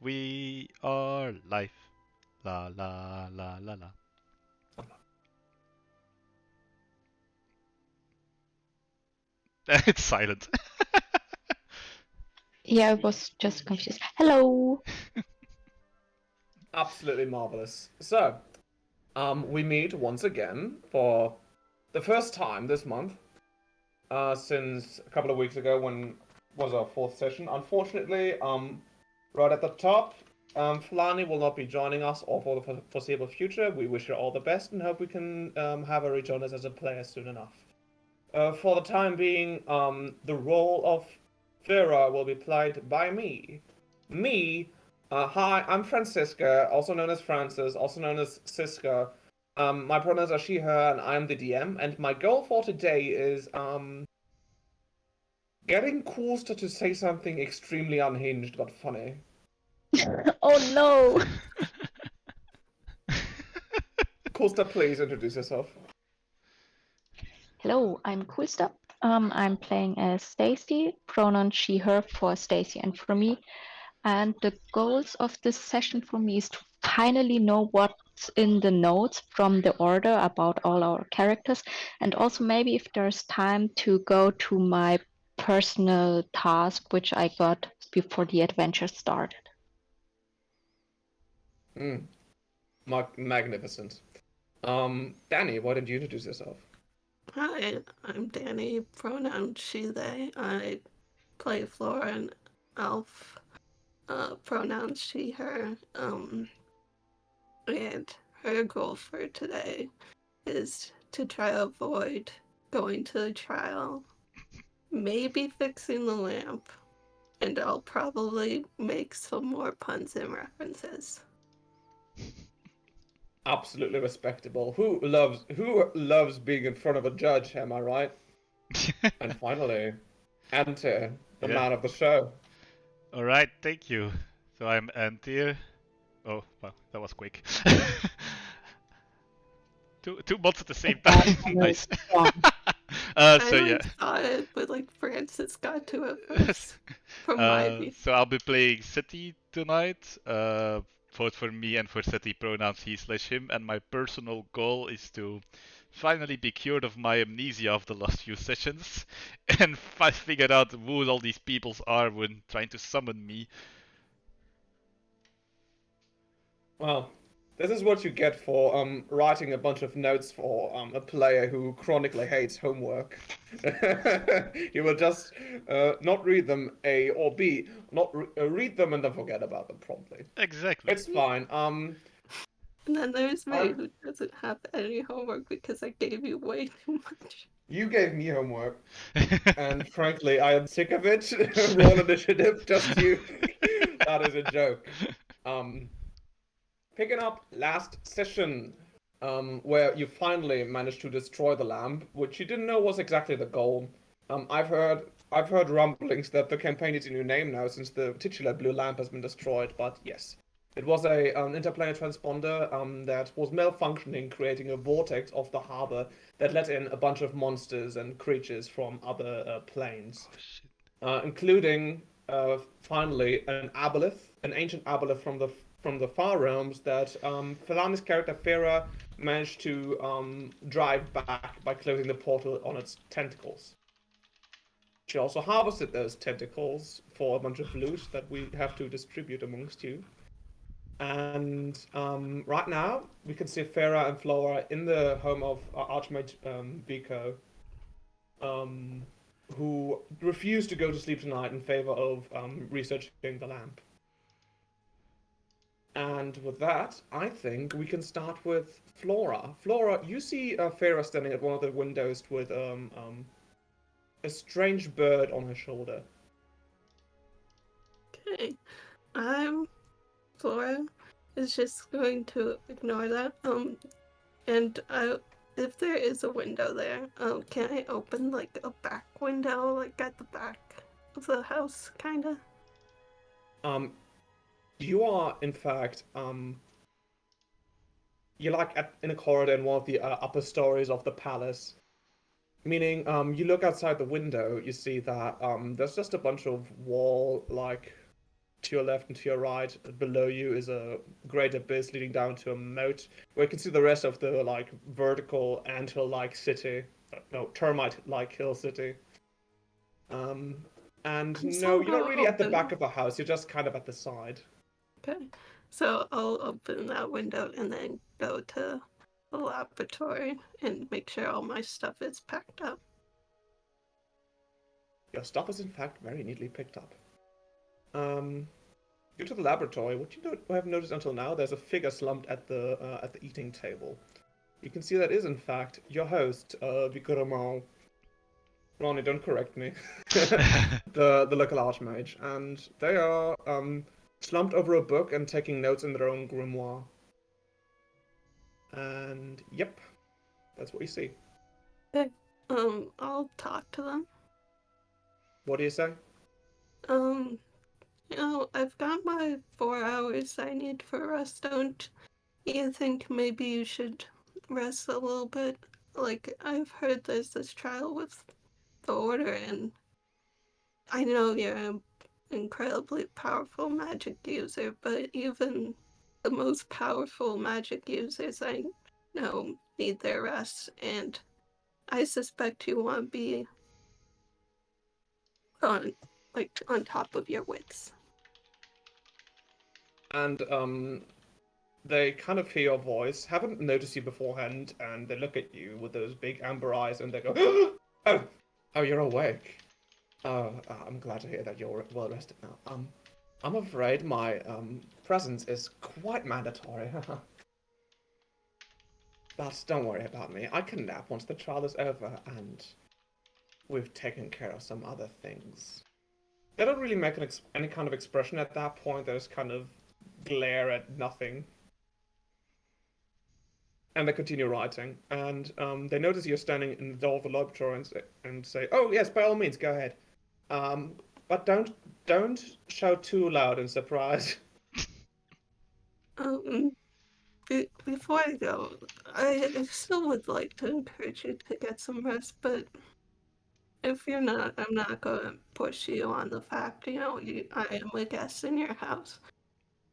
We are live. La la la la la. It's silent. Yeah, I was just confused. Hello. Absolutely marvelous. So, we meet once again for the first time this month, since a couple of weeks ago when was our fourth session. Unfortunately, right at the top, Fulani will not be joining us or for the foreseeable future. We wish her all the best and hope we can have her rejoin us as a player soon enough. For the time being, the role of Vera will be played by me. Me, hi, I'm Francisca, also known as Francis, also known as Siska. My pronouns are she, her, and I'm the DM. And my goal for today is getting Coolster to say something extremely unhinged but funny. Oh no. Coolster, please introduce yourself. Hello, I'm Coolstuff. I'm playing as Stacy, pronoun she, her for Stacy and for me. And the goals of this session for me is to finally know what's in the notes from the order about all our characters. And also maybe if there's time to go to my personal task, which I got before the adventure started. Magnificent. Danny, why don't you introduce yourself? Hi, I'm Danny, pronoun she, they. I play Flora and Elf, pronoun she, her. And her goal for today is to try to avoid going to the trial, maybe fixing the lamp, and I'll probably make some more puns and references. Absolutely respectable. Who loves being in front of a judge, am I right? And finally, enter the Yeah. man of the show. Alright, thank you. So I'm Antir. Oh, wow, that was quick. two bots at the same time. Nice. I So yeah. saw it, but Francis got to it first. From my view. So I'll be playing City tonight. Both for me and for City pronouns he/him. And my personal goal is to finally be cured of my amnesia of the last few sessions and figure out who all these peoples are when trying to summon me. Well, this is what you get for writing a bunch of notes for a player who chronically hates homework. You will just not read them A or B, not read them and then forget about them promptly. Exactly. It's fine. And then there's me, I'm- who doesn't have any homework because I gave you way too much. You gave me homework, and frankly, I am sick of it. Roll initiative, just you. That is a joke. Picking up last session, where you finally managed to destroy the lamp, which you didn't know was exactly the goal. I've heard rumblings that the campaign needs a new name now since the titular blue lamp has been destroyed. But yes, it was a interplanar transponder that was malfunctioning, creating a vortex of the harbor that let in a bunch of monsters and creatures from other planes, Oh, shit. including finally an ancient aboleth from the far realms that Felani's character Farah managed to drive back by closing the portal on its tentacles. She also harvested those tentacles for a bunch of loot that we have to distribute amongst you. And right now, we can see Farah and Flora in the home of Archmage Vico, who refuse to go to sleep tonight in favor of researching the lamp. And with that, I think we can start with Flora. Flora, you see Farah standing at one of the windows with a strange bird on her shoulder. Okay. Flora is just going to ignore that. And if there is a window there, can I open like a back window, like at the back of the house, kinda? You are in fact you're like in a corridor in one of the upper stories of the palace. Meaning, you look outside the window, you see that there's just a bunch of wall, like, to your left and to your right. Below you is a great abyss leading down to a moat, where you can see the rest of the, like, vertical anthill-like city. No, termite-like hill city. And no, you're not really at the back of the house, you're just kind of at the side. Okay. So I'll open that window and then go to the laboratory and make sure all my stuff is packed up. Your stuff is in fact very neatly picked up. Go to the laboratory. What you have noticed until now, there's a figure slumped at the eating table. You can see that is in fact your host, Vikrama. Ronnie, don't correct me. the local archmage, and they are slumped over a book and taking notes in their own grimoire. And yep, that's what you see. Okay. I'll talk to them. What do you say? I've got my 4 hours I need for rest. Don't you think maybe you should rest a little bit? Like, I've heard there's this trial with the Order, and I know you're an incredibly powerful magic user, but even the most powerful magic users I know need their rest, and I suspect you want to be on top of your wits. And they kind of hear your voice, haven't noticed you beforehand, and they look at you with those big amber eyes, and they go, "Oh, you're awake. I'm glad to hear that you're well rested now. I'm afraid my presence is quite mandatory. But don't worry about me. I can nap once the trial is over, and we've taken care of some other things." They don't really make any kind of expression at that point. They just kind of glare at nothing. And they continue writing, and they notice you're standing in the door of the laboratory and say, "Oh yes, by all means, go ahead. But don't shout too loud in surprise." Before I go, I still would like to encourage you to get some rest, but if you're not, I'm not going to push you on the fact, I am a guest in your house.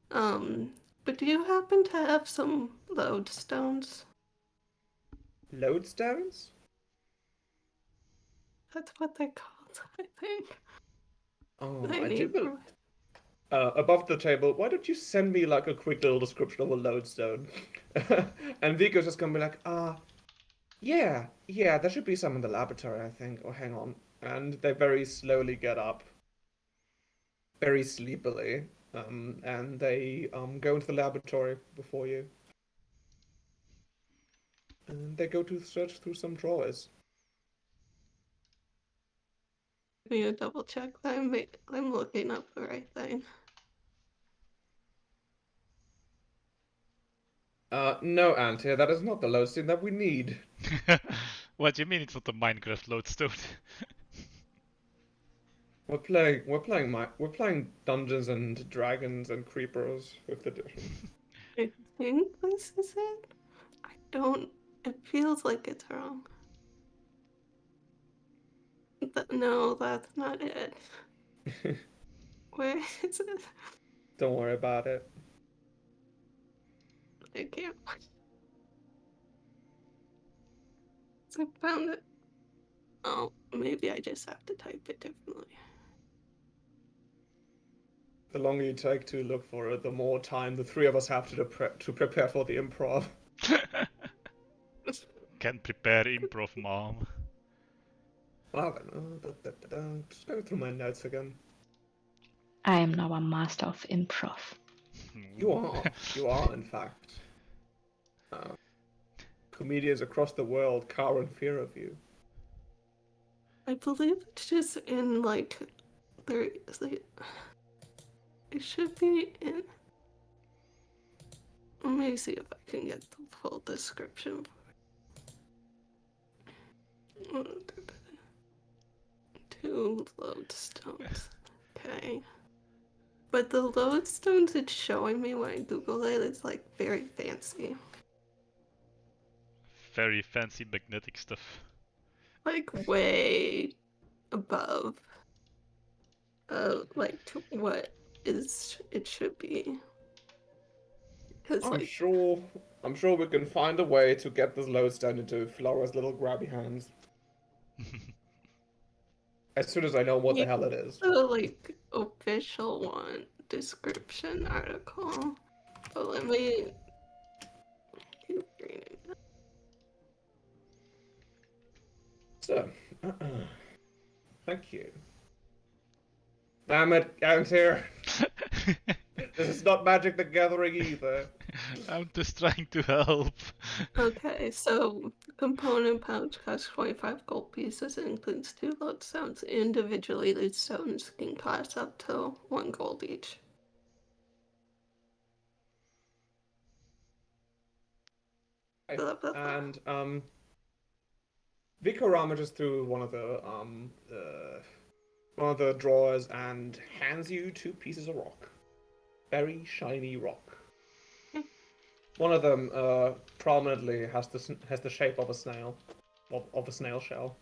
But do you happen to have some lodestones? Lodestones? That's what they're called, I think. Oh, I I do need believe. Above the table, why don't you send me like a quick little description of a lodestone? And Vico's just gonna be like, yeah, there should be some in the laboratory, I think. Oh, hang on. And they very slowly get up, very sleepily, and they go into the laboratory before you. And they go to search through some drawers. Give me a double check that I'm looking up the right thing. No, Antia, that is not the lodestone that we need. What do you mean it's not a Minecraft lodestone? We're playing Dungeons and Dragons and Creepers 5th edition. I think this is it. It feels like it's wrong. No, that's not it. Where is it? Don't worry about it. I can't. I found it. Oh, maybe I just have to type it differently. The longer you take to look for it, the more time the three of us have to prepare for the improv. Can prepare improv, mom. Well, just going through my notes again. I am now a master of improv. You are, in fact. Comedians across the world cower in fear of you. I believe it's just in like there is like it should be in. Let me see if I can get the full description. 2 lodestones. Okay. But the lodestones it's showing me when I Google it is like very fancy. Very fancy magnetic stuff. Like way above like to what is it should be. Because I'm like sure we can find a way to get this lodestone into Flora's little grabby hands. As soon as I know what the hell it is. the like official one description article. But let me keep reading. So, thank you. Damn it, Gantir. This is not Magic the Gathering either. I'm just trying to help. Okay, so component pouch costs 25 gold pieces and includes 2 lodestones. Individually, these stones can cost up to 1 gold each. Blah, blah, blah. And Vico rummages through one of the drawers and hands you 2 pieces of rock. Very shiny rock. One of them prominently has the shape of a snail, of a snail shell.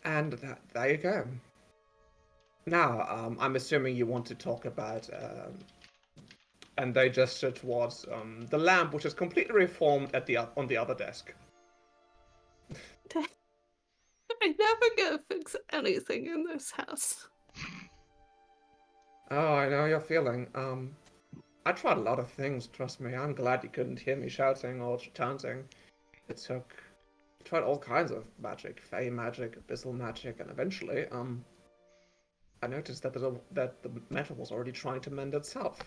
And there you go. Now, I'm assuming you want to talk about, and they gesture towards the lamp, which is completely reformed on the other desk. I never gonna fix anything in this house. Oh, I know your feeling. I tried a lot of things, trust me. I'm glad you couldn't hear me shouting or chanting. I tried all kinds of magic, fey magic, abyssal magic, and eventually, I noticed that the metal was already trying to mend itself.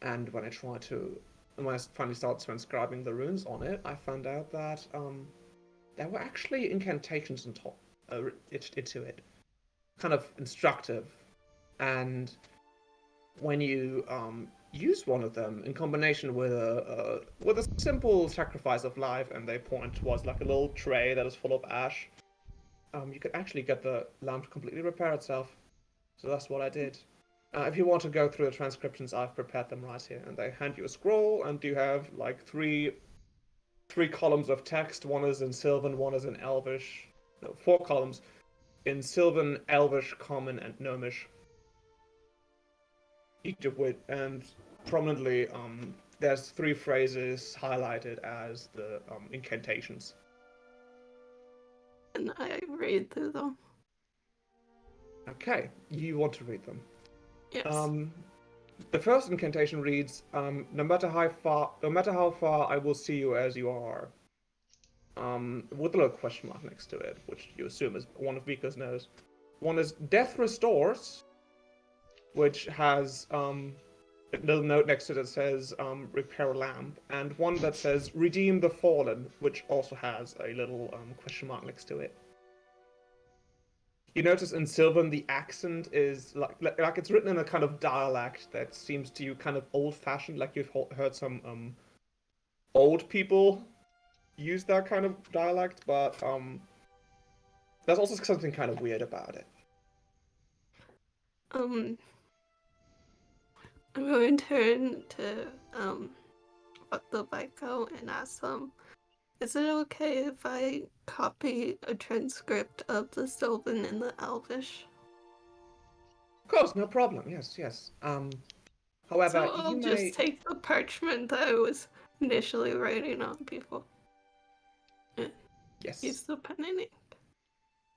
And when I finally started transcribing the runes on it, I found out that, there were actually incantations on top, into it. Kind of instructive. And when you, use one of them in combination with a simple sacrifice of life, and they point towards like a little tray that is full of ash, you could actually get the lamp to completely repair itself. So that's what I did. If you want to go through the transcriptions, I've prepared them right here, and they hand you a scroll, and you have like three columns of text. One is in Sylvan, one is in Elvish. No, 4 columns in Sylvan, Elvish, Common, and Gnomish. Each of which, and prominently, there's 3 phrases highlighted as the incantations. And I read through them. Okay, you want to read them. Yes. The first incantation reads, no matter how far I will see you as you are. With a little question mark next to it, which you assume is one of Vika's knows. One is Death Restores, which has a little note next to it that says Repair Lamp, and one that says Redeem the Fallen, which also has a little question mark next to it. You notice in Sylvan the accent is like it's written in a kind of dialect that seems to you kind of old-fashioned, like you've heard some old people use that kind of dialect, but there's also something kind of weird about it. I'm going to turn to the Vico and ask them, is it okay if I copy a transcript of the Sylvan and the Elvish? Of course, no problem. Yes. However, So I'll just take the parchment that I was initially writing on before. Yes. Use the pen and ink.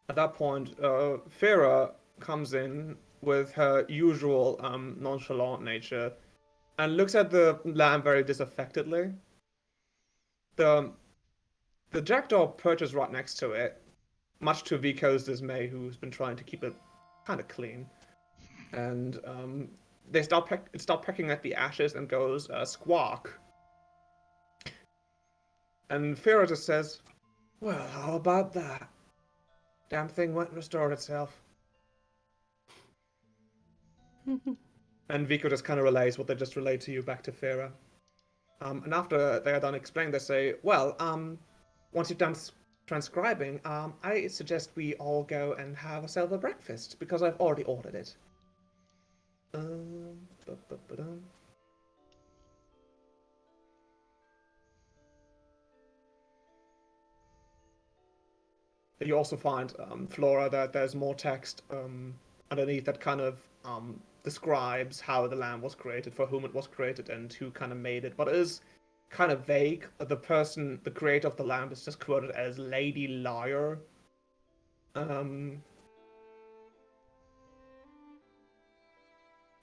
At that point, Farah comes in with her usual nonchalant nature and looks at the lamb very disaffectedly. The jackdaw perches right next to it, much to Vico's dismay, who's been trying to keep it kind of clean. And it start pecking at the ashes and goes squawk. And Fira just says, "Well, how about that? Damn thing went and restored itself." And Vico just kind of relays what they just relayed to you back to Fira. And after they are done explaining, they say, "Well, once you've done transcribing, I suggest we all go and have ourselves a breakfast because I've already ordered it." Ba-ba-ba-dum. You also find, Flora, that there's more text underneath that kind of describes how the lamb was created, for whom it was created, and who kind of made it. But it is kind of vague. The creator of the lamb, is just quoted as Lady Liar.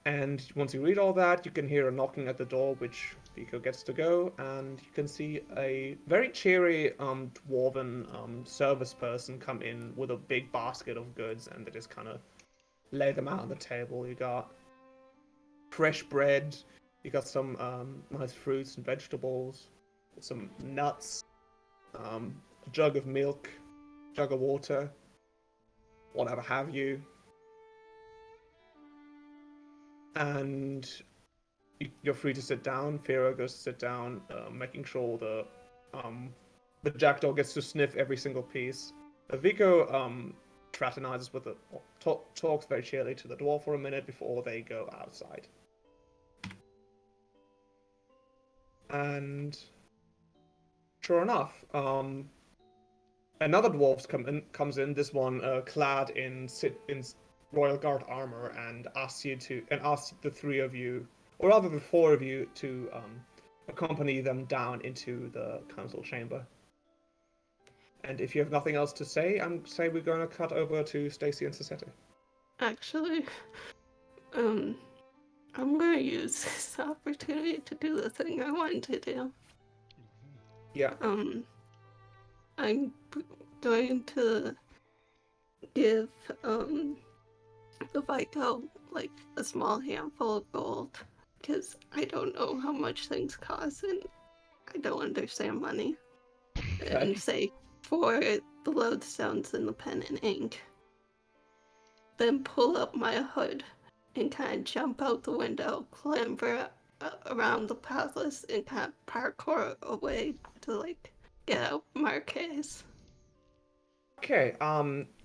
And once you read all that, you can hear a knocking at the door, which Vico gets to go, and you can see a very cheery dwarven service person come in with a big basket of goods, and they just kind of lay them out on the table. You got fresh bread, you got some nice fruits and vegetables, some nuts, a jug of milk, jug of water, whatever have you. And you're free to sit down. Fira goes to sit down, making sure the jackdaw gets to sniff every single piece. Vico fraternizes with talks very cheerily to the dwarf for a minute before they go outside. And sure enough, another dwarf comes in. This one clad in Royal Guard armor, and asks the three of you, or rather the four of you, to accompany them down into the council chamber. And if you have nothing else to say, we're going to cut over to Stacy and Sasette. Actually, I'm gonna use this opportunity to do the thing I wanted to do. Yeah. I'm going to give the Vico like a small handful of gold, because I don't know how much things cost and I don't understand money. Okay. And say, for the lodestones and the pen and ink. Then pull up my hood and kind of jump out the window, clamber around the palace, and kind of parkour away to like get out Marquez. Okay.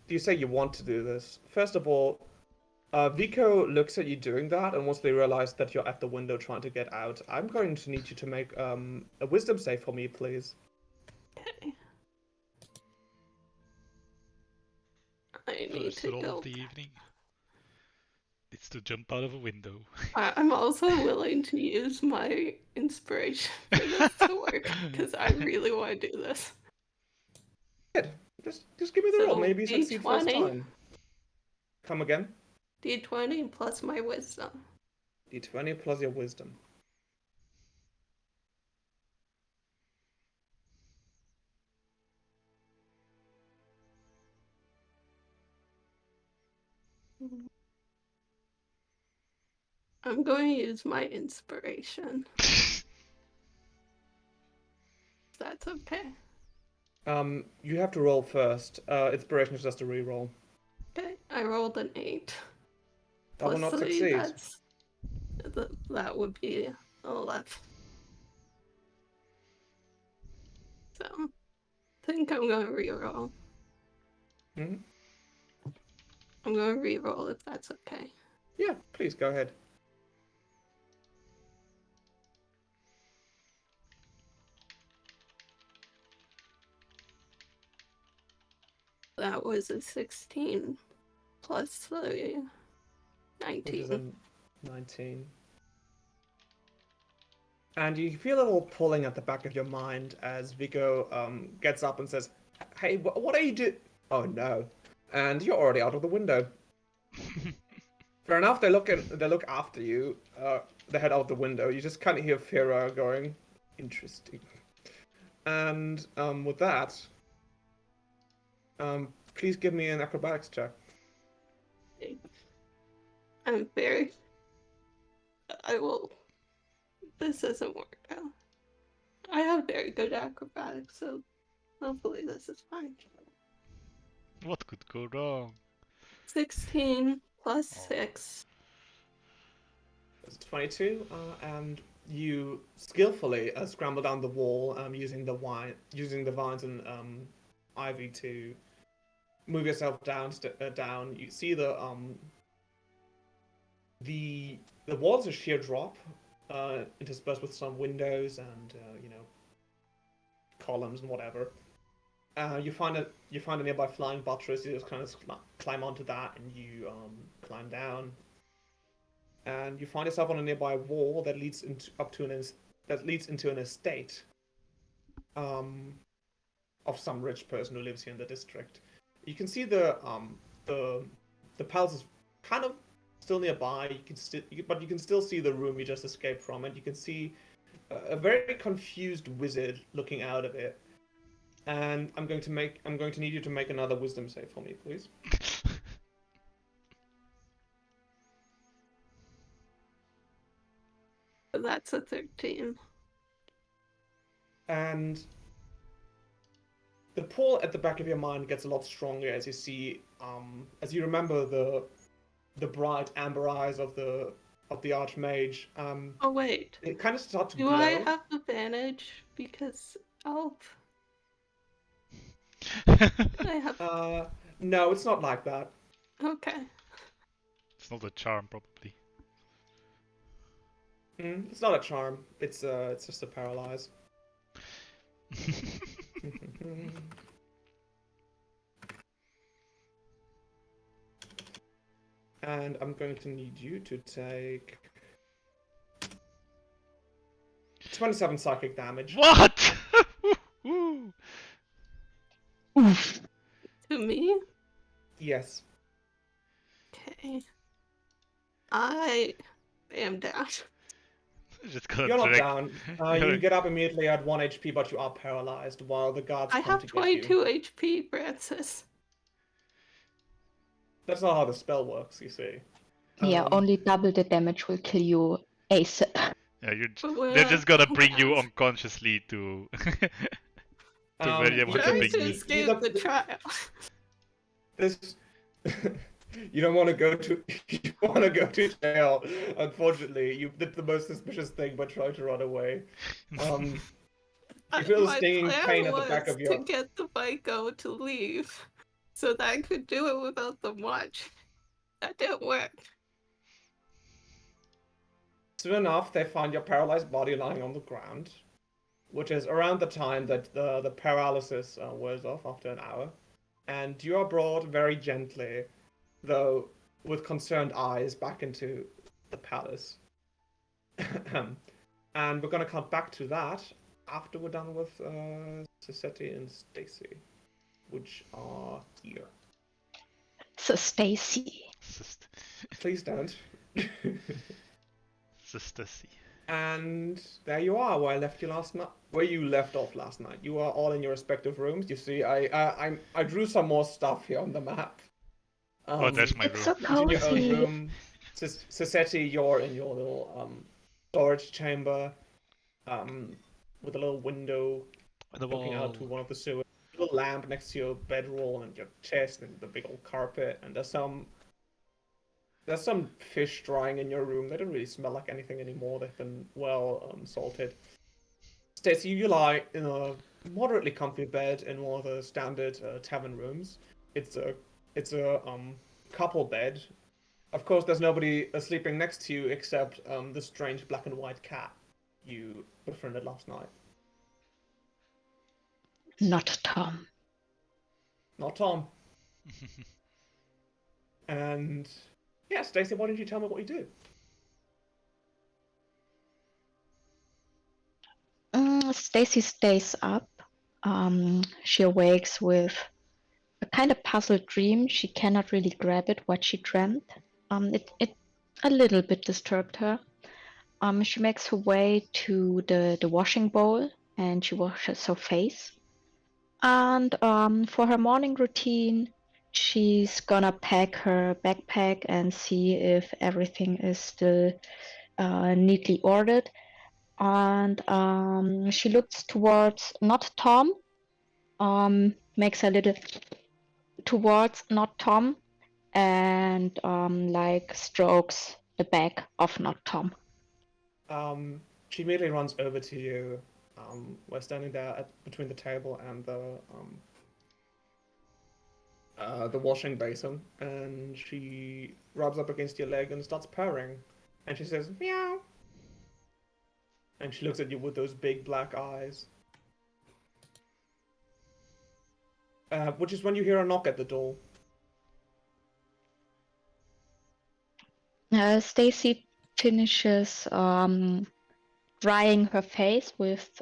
You say you want to do this. First of all, Vico looks at you doing that, and once they realize that you're at the window trying to get out, I'm going to need you to make a wisdom save for me, please. Okay. I need First to roll go. of the evening. It's to jump out of a window. I'm also willing to use my inspiration for this to work, because I really want to do this. Good. Just give me the roll. So, Maybe you succeed first D20. time. Come again? D20 plus my wisdom. D20 plus your wisdom. I'm going to use my inspiration. That's okay. You have to roll first. Inspiration is just a reroll. Okay, I rolled an 8. That will Plus not 3, succeed. that would be 11. So, I think I'm going to reroll. Hmm? I'm going to reroll if that's okay. Yeah, please go ahead. That was a 16 plus 3, Which is 19. a 19. And you feel a little pulling at the back of your mind as Vico gets up and says, "Hey, what are you doing?" Oh no. And you're already out of the window. Fair enough. They look after you. They head out the window. You just kind of hear Fira going, "Interesting." And with that, please give me an acrobatics check. I'm very. I will. This doesn't work out. I have very good acrobatics, so hopefully this is fine. What could go wrong? 16 plus 6. It's 22, and you skillfully scramble down the wall, using the vines and ivy to move yourself down. Down. You see the walls are sheer drop, interspersed with some windows and columns and whatever. You find a nearby flying buttress. You just kind of climb onto that, and you climb down. And you find yourself on a nearby wall that leads into an estate of some rich person who lives here in the district. You can see the palace is kind of still nearby. But you can still see the room you just escaped from, and you can see a very confused wizard looking out of it. And I'm going to need you to make another wisdom save for me, please. That's a 13. And the pull at the back of your mind gets a lot stronger as you see, as you remember the bright amber eyes of the Archmage. Oh wait, It kind of starts to do glow. I have advantage because elf? I have. No, it's not like that. Okay. It's not a charm, probably. It's not a charm. It's just a paralyze. And I'm going to need you to take 27 psychic damage. What? Woo! To me? Yes. Okay. I am down. Just gonna You're not direct- down. You get up immediately at 1 HP, but you are paralyzed while the guards I come have to get you. 22 HP, Francis. That's not how the spell works, you see. Yeah, only double the damage will kill you ASAP. Yeah, But when they're I- just gonna bring you unconsciously to where they want to Trying bring to you. escape the trial. This you don't want to go to jail. Unfortunately, you did the most suspicious thing by trying to run away. You feel the My stinging plan pain at the was back of your. to get the Vico to leave, so that I could do it without them watch. That didn't work. Soon enough, they find your paralyzed body lying on the ground, which is around the time that the paralysis wears off after an hour. And you are brought very gently, though with concerned eyes, back into the palace. And we're going to come back to that after we're done with Sissetti and Stacy, which are here. So Stacy. Please don't. Sister C. And there you are, where you left off last night. You are all in your respective rooms. You see, I drew some more stuff here on the map. Oh, there's my It's room. so In your own cozy. room. Sissetti, you're in your little storage chamber, with a little window The looking out to wall. one of the sewers. A little lamp next to your bedroll and your chest and the big old carpet. And there's some fish drying in your room. They don't really smell like anything anymore. They've been well salted. Stacy, you lie in a moderately comfy bed in one of the standard tavern rooms. It's a couple bed. Of course, there's nobody sleeping next to you except the strange black and white cat you befriended last night. Not Tom. Not Tom. And yeah, Stacy, why don't you tell me what you do? Stacy stays up. She awakes with a kind of puzzled dream. She cannot really grab it what she dreamt. It a little bit disturbed her. She makes her way to the washing bowl and she washes her face. And for her morning routine, she's gonna pack her backpack and see if everything is still neatly ordered. And she looks towards not Tom, makes a little towards not Tom, and like strokes the back of not Tom. She immediately runs over to you. We're standing there between the table and the washing basin, and she rubs up against your leg and starts purring. And she says, meow. And she looks at you with those big black eyes. Which is when you hear a knock at the door. Stacy finishes drying her face with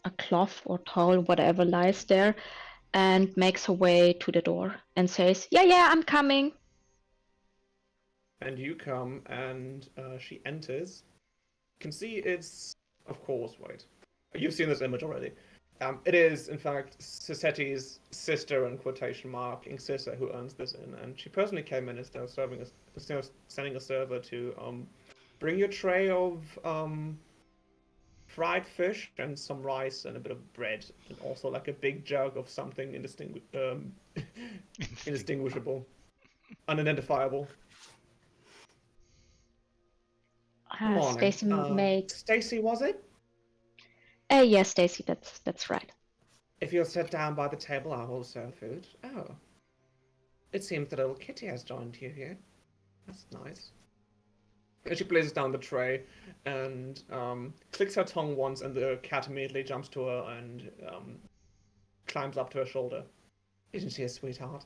a cloth or towel, whatever lies there, and makes her way to the door and says, yeah, I'm coming. And you come, and she enters. You can see it's, of course, wait. You've seen this image already. It is, in fact, Cisetti's sister, in quotation mark, Incissa, who owns this inn, and she personally came in instead of sending a server to bring you a tray of fried fish and some rice and a bit of bread, and also like a big jug of something indistinguishable, unidentifiable. Morning. Stacy makes. Stacy, was it? Yes, Stacy, that's right. If you'll sit down by the table, I will serve food. Oh. It seems the little kitty has joined you here. That's nice. And she places down the tray and clicks her tongue once, and the cat immediately jumps to her and climbs up to her shoulder. Isn't she a sweetheart?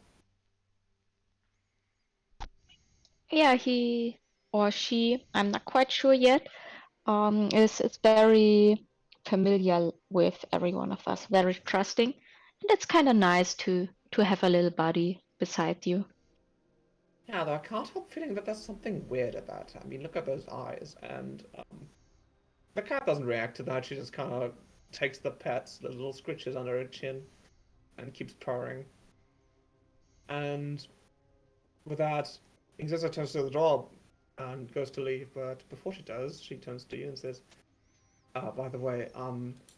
Yeah, he or she, I'm not quite sure yet, is very familiar with every one of us, very trusting. And it's kind of nice to have a little buddy beside you. Yeah, though I can't help feeling that there's something weird about her. I mean, look at those eyes, and the cat doesn't react to that. She just kind of takes the little scritches under her chin, and keeps purring. And with that, Incissa turns to the door and goes to leave, but before she does, she turns to you and says, by the way,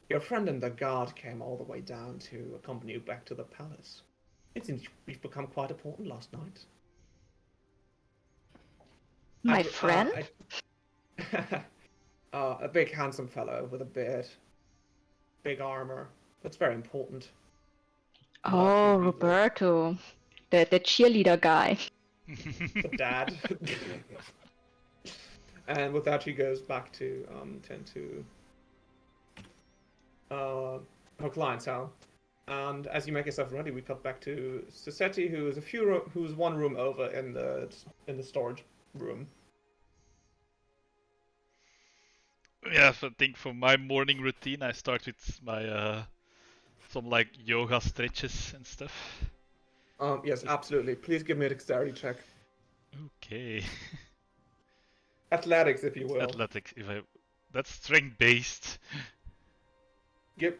your friend and the guard came all the way down to accompany you back to the palace. It seems you've become quite important last night. My friend? A big handsome fellow with a beard, big armor. That's very important. Oh, Roberto, the cheerleader guy. The dad. And with that, she goes back to tend to her clientele. And as you make yourself ready, we cut back to Cisetti, who is who's one room over in the storage room. Yeah, so I think for my morning routine, I start with my some like yoga stretches and stuff. Yes, absolutely. Please give me a dexterity check. Okay. Athletics, if you will. Athletics. That's strength based. You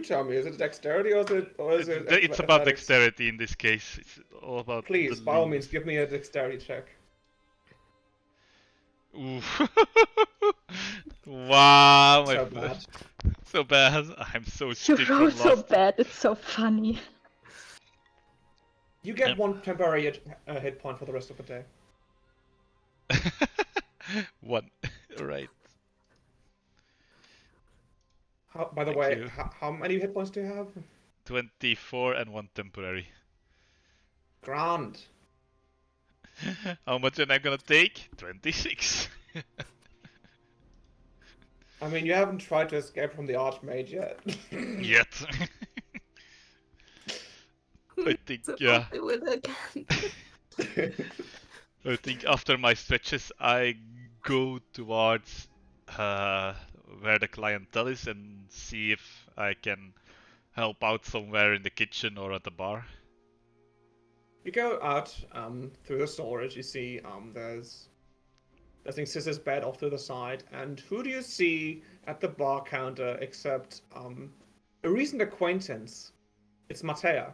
tell me. Is it dexterity or is it? It's about dexterity in this case. It's all about. Please, by all means, give me a dexterity check. Oof. Wow, So bad. So bad. I'm so You stiff from roll so last. bad, it's so funny. You get one temporary hit point for the rest of the day. One. Right. By the Thank way, you. how many hit points do you have? 24 and 1 temporary. Grand. How much am I gonna take? 26. I mean, you haven't tried to escape from the Archmage yet. Yet. I think, So yeah. I would again. I think after my stretches, I go towards where the clientele is and see if I can help out somewhere in the kitchen or at the bar. You go out through the storage. You see there's Incisa's bed off to the side, and who do you see at the bar counter except a recent acquaintance? It's Matea.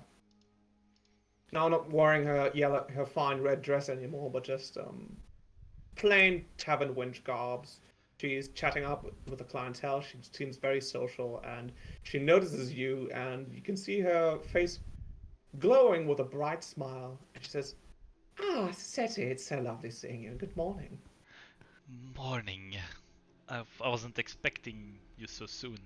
Now not wearing her fine red dress anymore, but just plain tavern wench garbs. She's chatting up with the clientele. She seems very social, and she notices you, and you can see her face glowing with a bright smile. And she says, "Ah, Seti, it's so lovely seeing you. Good morning." Morning. I wasn't expecting you so soon.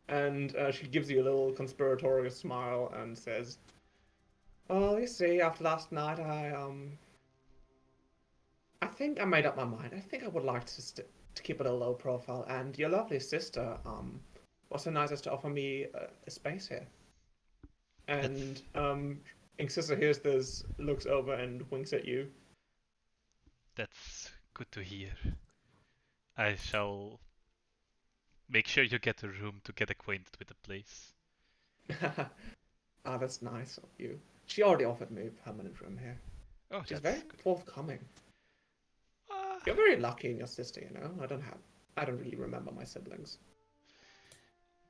And she gives you a little conspiratorial smile and says, "Oh, you see, after last night, I think I made up my mind. I think I would like to keep it a low profile. And your lovely sister, was so nice as to offer me a space here." And Inksister hears this, looks over, and winks at you. That's good to hear. I shall make sure you get a room to get acquainted with the place. Ah, that's nice of you. She already offered me a permanent room here. Oh, She's that's very good. forthcoming. Ah, You're very lucky in your sister, you know. I don't really remember my siblings.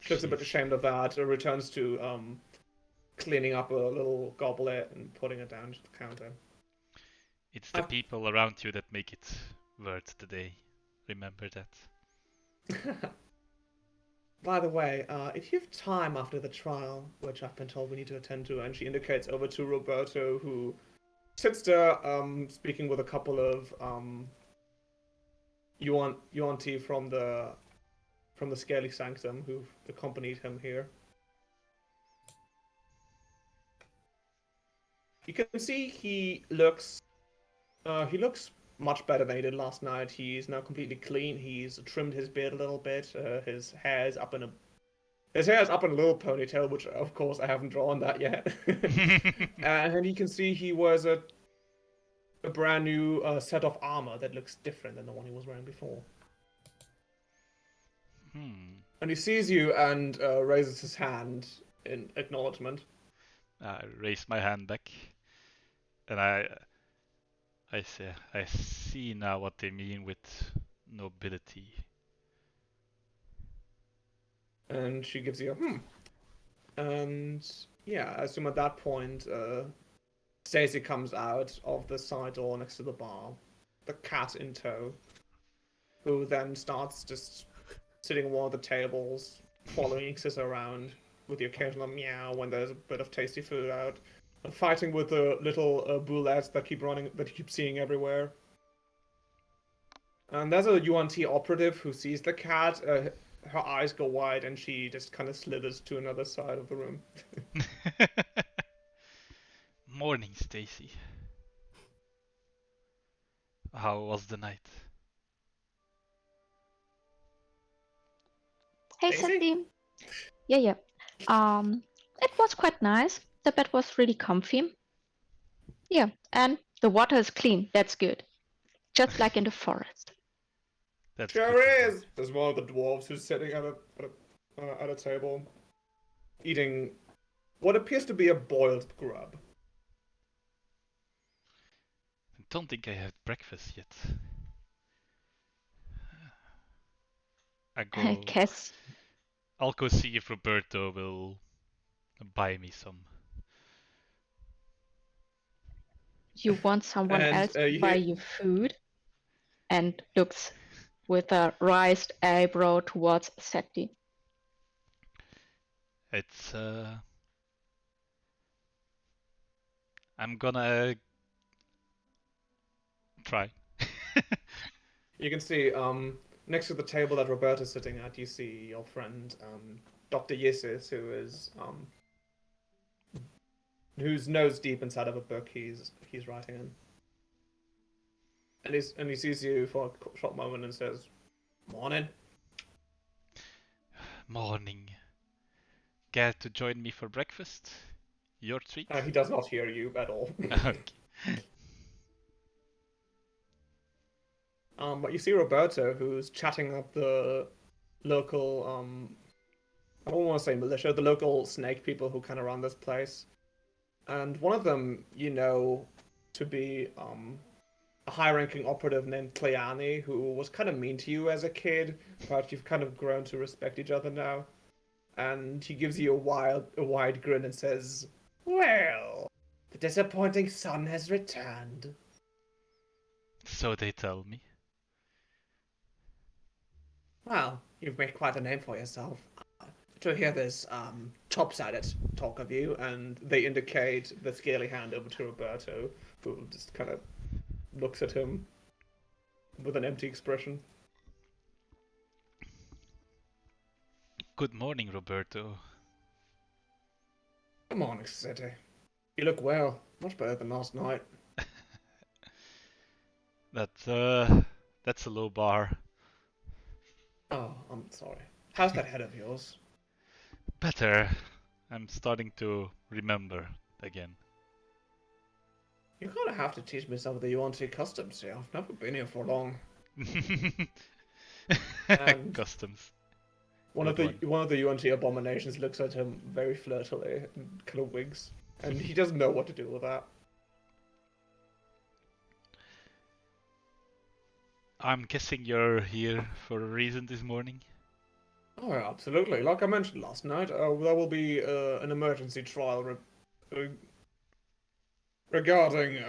She looks a bit she's- ashamed of that. Returns to cleaning up a little goblet and putting it down to the counter. It's the Ah. people around you that make it worth the day. Remember that. By the way, if you have time after the trial, which I've been told we need to attend to, and she indicates over to Roberto, who sits there speaking with a couple of Yuan-Ti from the Scaly Sanctum who've accompanied him here. You can see he looks much better than he did last night. He's now completely clean. He's trimmed his beard a little bit. His hair is up in a little ponytail, which of course I haven't drawn that yet. And you can see he wears a brand new set of armor that looks different than the one he was wearing before. And he sees you and raises his hand in acknowledgement. I raise my hand back, and I see now what they mean with nobility. And she gives you a And yeah, I assume at that point, Stacy comes out of the side door next to the bar, the cat in tow, who then starts just sitting at one of the tables, following Ixis around with the occasional meow when there's a bit of tasty food out, and fighting with the little boulettes that keep running, that you keep seeing everywhere. And there's a Yuan-Ti operative who sees the cat. Her eyes go wide, and she just kind of slithers to another side of the room. Morning, Stacy. How was the night? Hey, Daisy? Sandy. Yeah. It was quite nice. The bed was really comfy. Yeah, and the water is clean. That's good. Just like in the forest. That's Sure good to hear. is. There's one of the dwarves who's sitting at a table, eating what appears to be a boiled grub. I don't think I had breakfast yet. I guess I'll go see if Roberto will buy me some. you want someone And, else to you buy hear- you food, and looks with a raised eyebrow towards Seti. It's I'm gonna try. You can see next to the table that Roberta's sitting at, you see your friend Dr. Yissis, who's nose deep inside of a book he's writing in. And he sees you for a short moment and says, "Morning." Morning. Care to join me for breakfast? Your treat? He does not hear you at all. Okay. But you see Roberto, who's chatting up the local, I don't want to say militia, the local snake people who kind of run this place. and one of them you know to be a high-ranking operative named Cleani, who was kind of mean to you as a kid, but you've kind of grown to respect each other now. And he gives you a wide grin and says, "Well, the disappointing son has returned." So they tell me. Well, you've made quite a name for yourself. To hear this top-sided talk of you, and they indicate the scaly hand over to Roberto, who just kind of looks at him with an empty expression. Good morning, Roberto. Good morning, City. You look well. Much better than last night. That's a low bar. Oh, I'm sorry. How's that head of yours? Better. I'm starting to remember again. You're gonna have to teach me some of the UNT customs here. I've never been here for long. And Customs. One of Good the one of the UNT abominations looks at him very flirtily and kind of winks, and he doesn't know what to do with that. I'm guessing you're here for a reason this morning. Oh, yeah, absolutely. Like I mentioned last night, there will be an emergency trial regarding.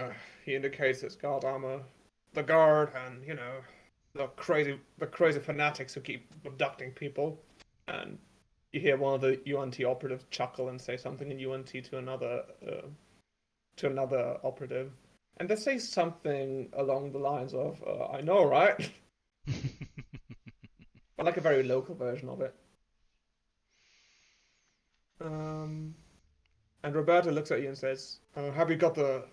He indicates his guard armor, the guard, and the crazy fanatics who keep abducting people. And you hear one of the UNT operatives chuckle and say something in UNT to another operative, and they say something along the lines of, "I know, right?" But like a very local version of it. And Roberta looks at you and says, "Have you got the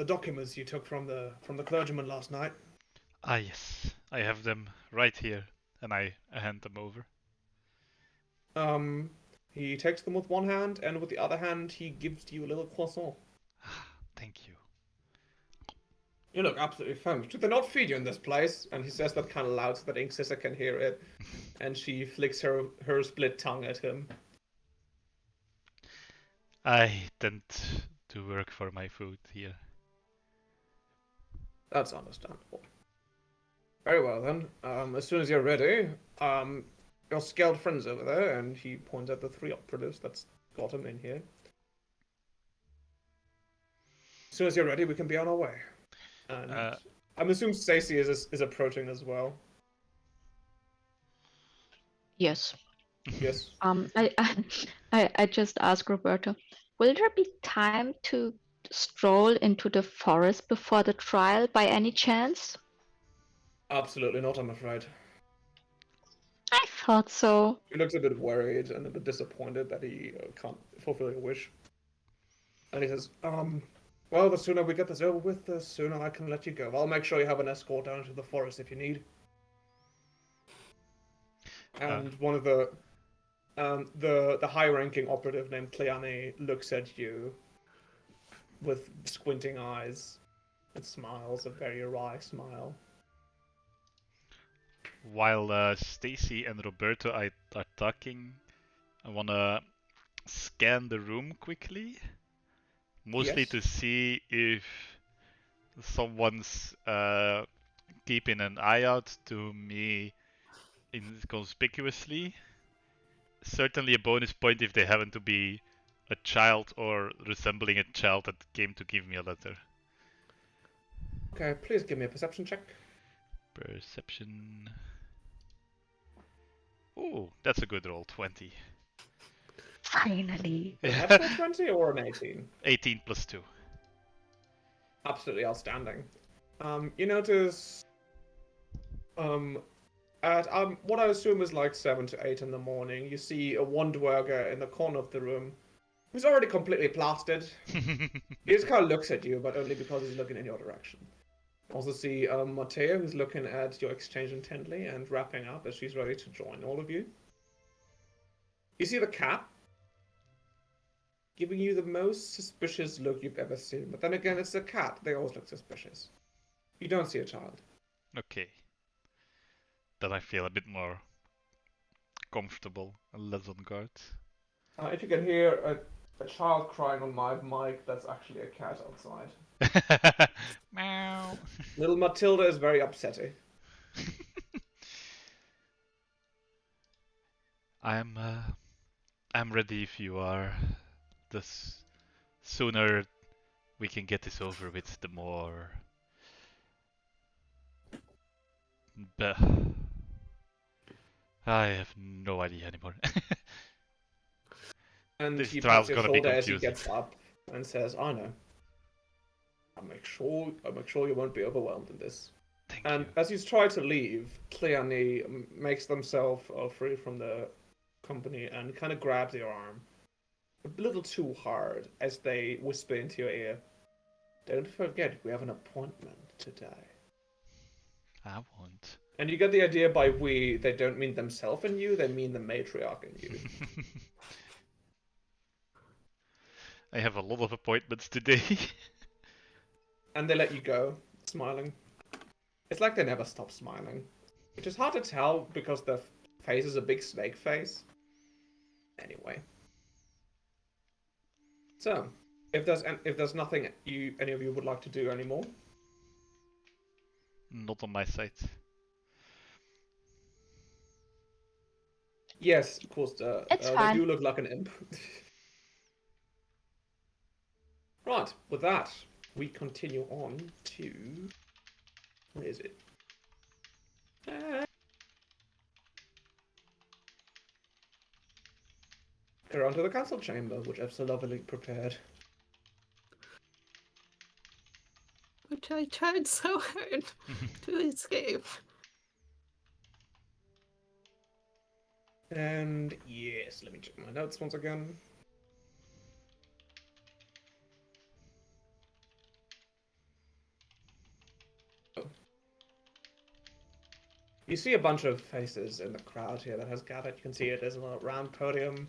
documents you took from the clergyman last night?" Ah, yes. I have them right here, and I hand them over. He takes them with one hand, and with the other hand, he gives you a little croissant. Thank you. You look absolutely famished. Do they not feed you in this place? And he says that kind of loud so that Ink Sister can hear it. And she flicks her split tongue at him. I tend to work for my food here. That's understandable. Very well then. As soon as you're ready, your scaled friend's over there, and he points at the three operatives that's got him in here. As soon as you're ready, we can be on our way. And I'm assuming Stacy is approaching as well. Yes. Yes. I just asked Roberto, will there be time to stroll into the forest before the trial by any chance? Absolutely not, I'm afraid. I thought so. He looks a bit worried and a bit disappointed that he can't fulfill your wish. And he says, well, the sooner we get this over with, the sooner I can let you go. I'll make sure you have an escort down to the forest if you need. And one of the high-ranking operative named Cleani looks at you with squinting eyes and smiles, a very wry smile. While Stacy and Roberto are talking, I wanna scan the room quickly. Mostly Yes. to see if someone's keeping an eye out to me inconspicuously. Certainly a bonus point if they happen to be a child or resembling a child that came to give me a letter. Okay, please give me a perception check. Perception. Ooh, that's a good roll, 20. Finally. A natural 20 or an 18? 18 plus 2. Absolutely outstanding. You notice, at what I assume is like 7 to 8 in the morning, you see a Wandwerger in the corner of the room, who's already completely plastered. He just kind of looks at you, but only because he's looking in your direction. You also see Matteo, who's looking at your exchange intently and wrapping up as she's ready to join all of you. You see the cat, giving you the most suspicious look you've ever seen. But then again, it's a cat. They always look suspicious. You don't see a child. Okay. Then I feel a bit more comfortable and less on guard. If you can hear a child crying on my mic. That's actually a cat outside. Meow. Little Matilda is very upsetting. I'm ready if you are. The sooner we can get this over with, the more. Bah. I have no idea anymore. And This he trial's pats your gonna be shoulder as he confusing. gets up and says, "I know. I'll make sure you won't be overwhelmed in this." Thank And you. as you try to leave, Cleone makes themselves free from the company and kind of grabs your arm a little too hard as they whisper into your ear, "Don't forget, we have an appointment today." I won't. And you get the idea by we, they don't mean themselves and you, they mean the matriarch and you. I have a lot of appointments today. And they let you go, smiling. It's like they never stop smiling. Which is hard to tell because their face is a big snake face. Anyway. So, if there's nothing any of you would like to do anymore, Not on my side. yes, of course, It's they fine. do look like an imp. Right, with that, we continue on to... Where is it? We're onto the council chamber, which I've so lovingly prepared. Which I tried so hard to escape. And yes, let me check my notes once again. You see a bunch of faces in the crowd here that has gathered. You can see it as a round podium.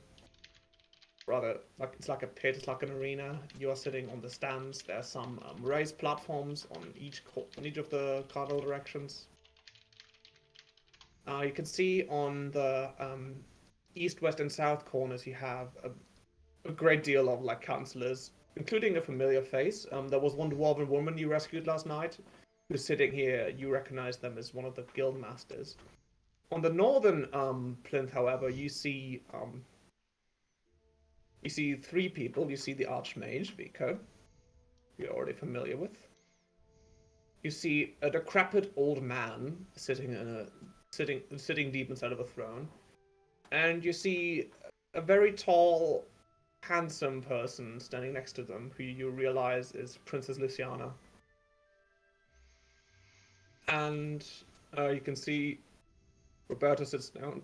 Rather, like it's like a pit, it's like an arena. You are sitting on the stands. There are some raised platforms on each of the cardinal directions. You can see on the east, west, and south corners you have a great deal of like councillors, including a familiar face. There was one dwarven woman you rescued last night, who's sitting here. You recognize them as one of the guild masters. On the northern plinth, however, you see three people. You see the Archmage, Vico, who you're already familiar with. You see a decrepit old man sitting deep inside of a throne. And you see a very tall, handsome person standing next to them, who you realize is Princess Luciana. And you can see Roberta sits down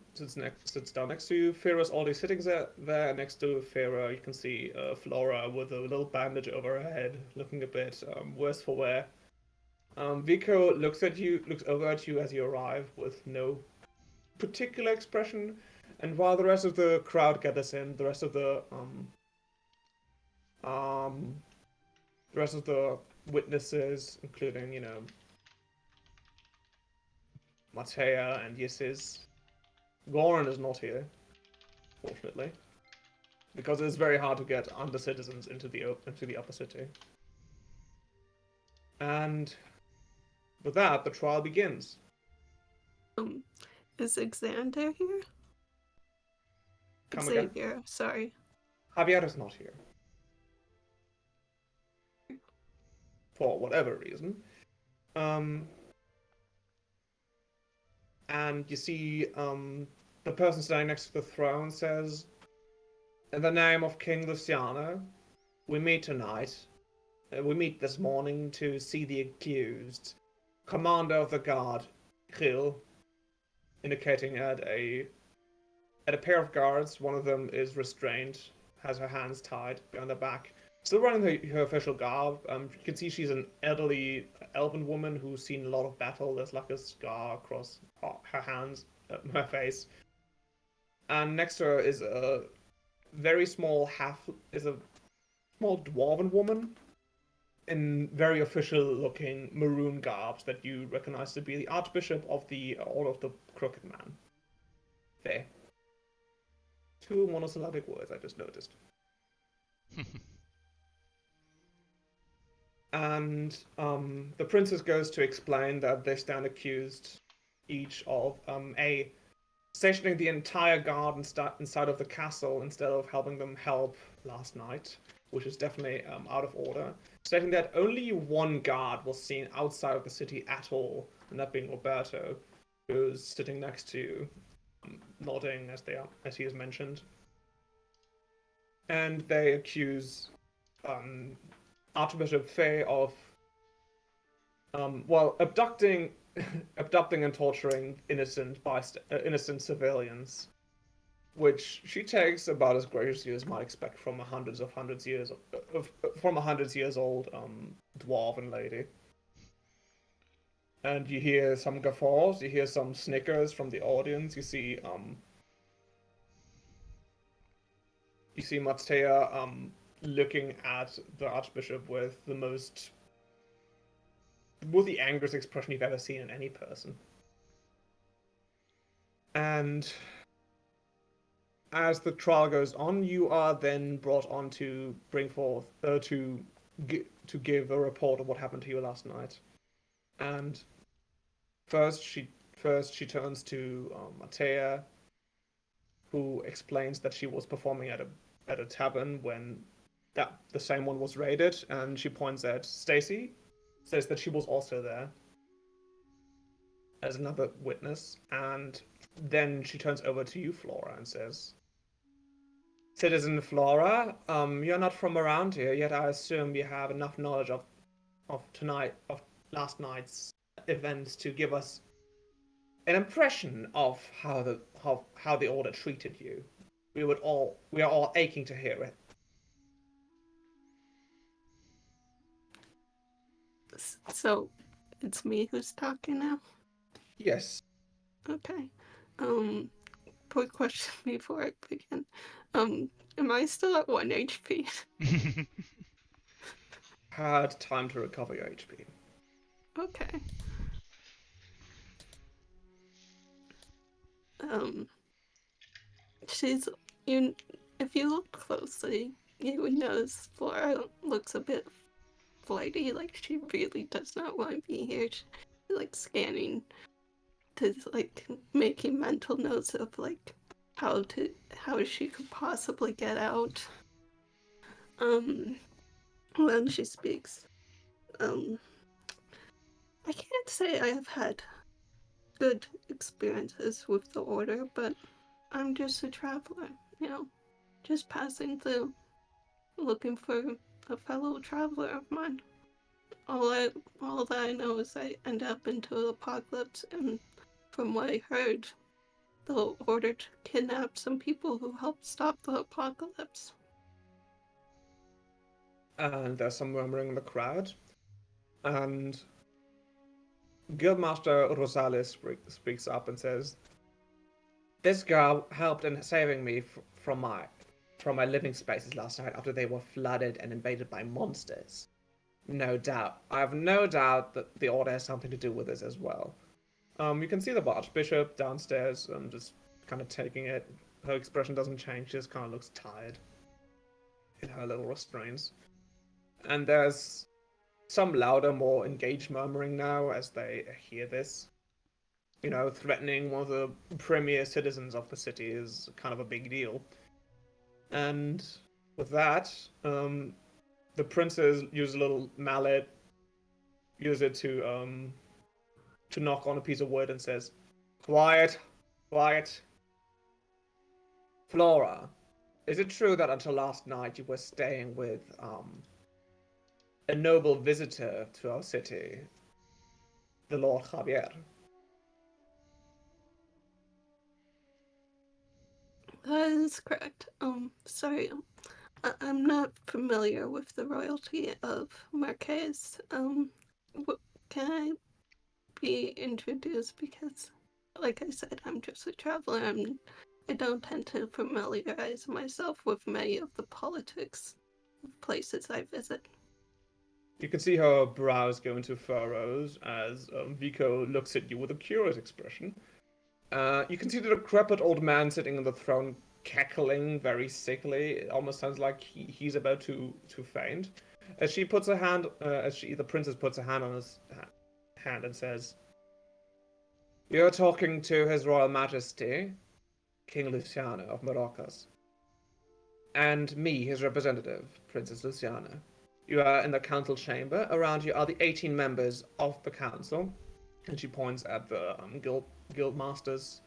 next to you. Fira's already sitting there next to Fira. You can see Flora with a little bandage over her head, looking a bit worse for wear. Vico looks over at you as you arrive with no particular expression, and while the rest of the crowd gathers in, the rest of the witnesses, including Matea and Yisses. Goran is not here, fortunately, because it's very hard to get under citizens into the upper city. And with that, the trial begins. Is Xander here? Come Xavier, again? sorry. Javier is not here. For whatever reason. And you see the person standing next to the throne says, "In the name of King Luciano, we meet tonight. We meet this morning to see the accused, Commander of the Guard, Krill," indicating at a pair of guards. One of them is restrained, has her hands tied behind her back, still wearing her official garb. You can see she's an elderly elven woman who's seen a lot of battle. There's like a scar across her hands, her face. And next to her is a very small small dwarven woman in very official-looking maroon garbs that you recognize to be the Archbishop of the Order of the Crooked Man. There. Two monosyllabic words I just noticed. And the princess goes to explain that they stand accused each of A, stationing the entire guard inside of the castle instead of helping them help last night, which is definitely out of order, stating that only one guard was seen outside of the city at all, and that being Roberto, who's sitting next to you, nodding as he has mentioned. And they accuse Archbishop Fay of abducting and torturing innocent civilians, which she takes about as graciously as might expect from a hundreds years old dwarven lady. And you hear some guffaws, you hear some snickers from the audience. You see Matea looking at the Archbishop with the angriest expression you've ever seen in any person. And as the trial goes on, you are then brought on to bring forth to give a report of what happened to you last night. And first she turns to Matea, who explains that she was performing at a tavern when the same one was raided, and she points at Stacy, says that she was also there as another witness, and then she turns over to you, Flora, and says, "Citizen Flora, you're not from around here, yet I assume you have enough knowledge of last night's events to give us an impression of how the order treated you. We are all aching to hear it." So, it's me who's talking now? Yes. Okay. Quick question before I begin. Am I still at 1 HP? Had time to recover your HP. Okay. If you look closely, you would notice Flora looks a bit flighty, like she really does not want to be here. She's like scanning to like making mental notes of like how she could possibly get out. When she speaks, I can't say I have had good experiences with the order, but I'm just a traveler, just passing through, looking for a fellow traveler of mine. All that I know is I end up into the apocalypse, and from what I heard, the order kidnapped some people who helped stop the apocalypse. And there's some murmuring in the crowd, and Guildmaster Rosales speaks up and says, "This girl helped in saving me from my living spaces last night after they were flooded and invaded by monsters. No doubt. I have no doubt that the order has something to do with this as well." You can see the Archbishop downstairs, just kind of taking it. Her expression doesn't change, she just kind of looks tired in her little restraints. And there's some louder, more engaged murmuring now as they hear this. Threatening one of the premier citizens of the city is kind of a big deal. And with that, the princes use a little mallet, use it to knock on a piece of wood and says, "Quiet, quiet. Flora, is it true that until last night you were staying with a noble visitor to our city, the Lord Javier?" That is correct. Sorry, I'm not familiar with the royalty of Marquez. Can I be introduced? Because, like I said, I'm just a traveler, and I don't tend to familiarize myself with many of the politics of places I visit. You can see her brows go into furrows as Vico looks at you with a curious expression. You can see the decrepit old man sitting on the throne cackling very sickly. It almost sounds like he's about to faint. As she puts her hand, the princess puts her hand on his hand and says, "You're talking to His Royal Majesty, King Luciano of Marocos, and me, his representative, Princess Luciana. You are in the council chamber. Around you are the 18 members of the council." And she points at the guild masters.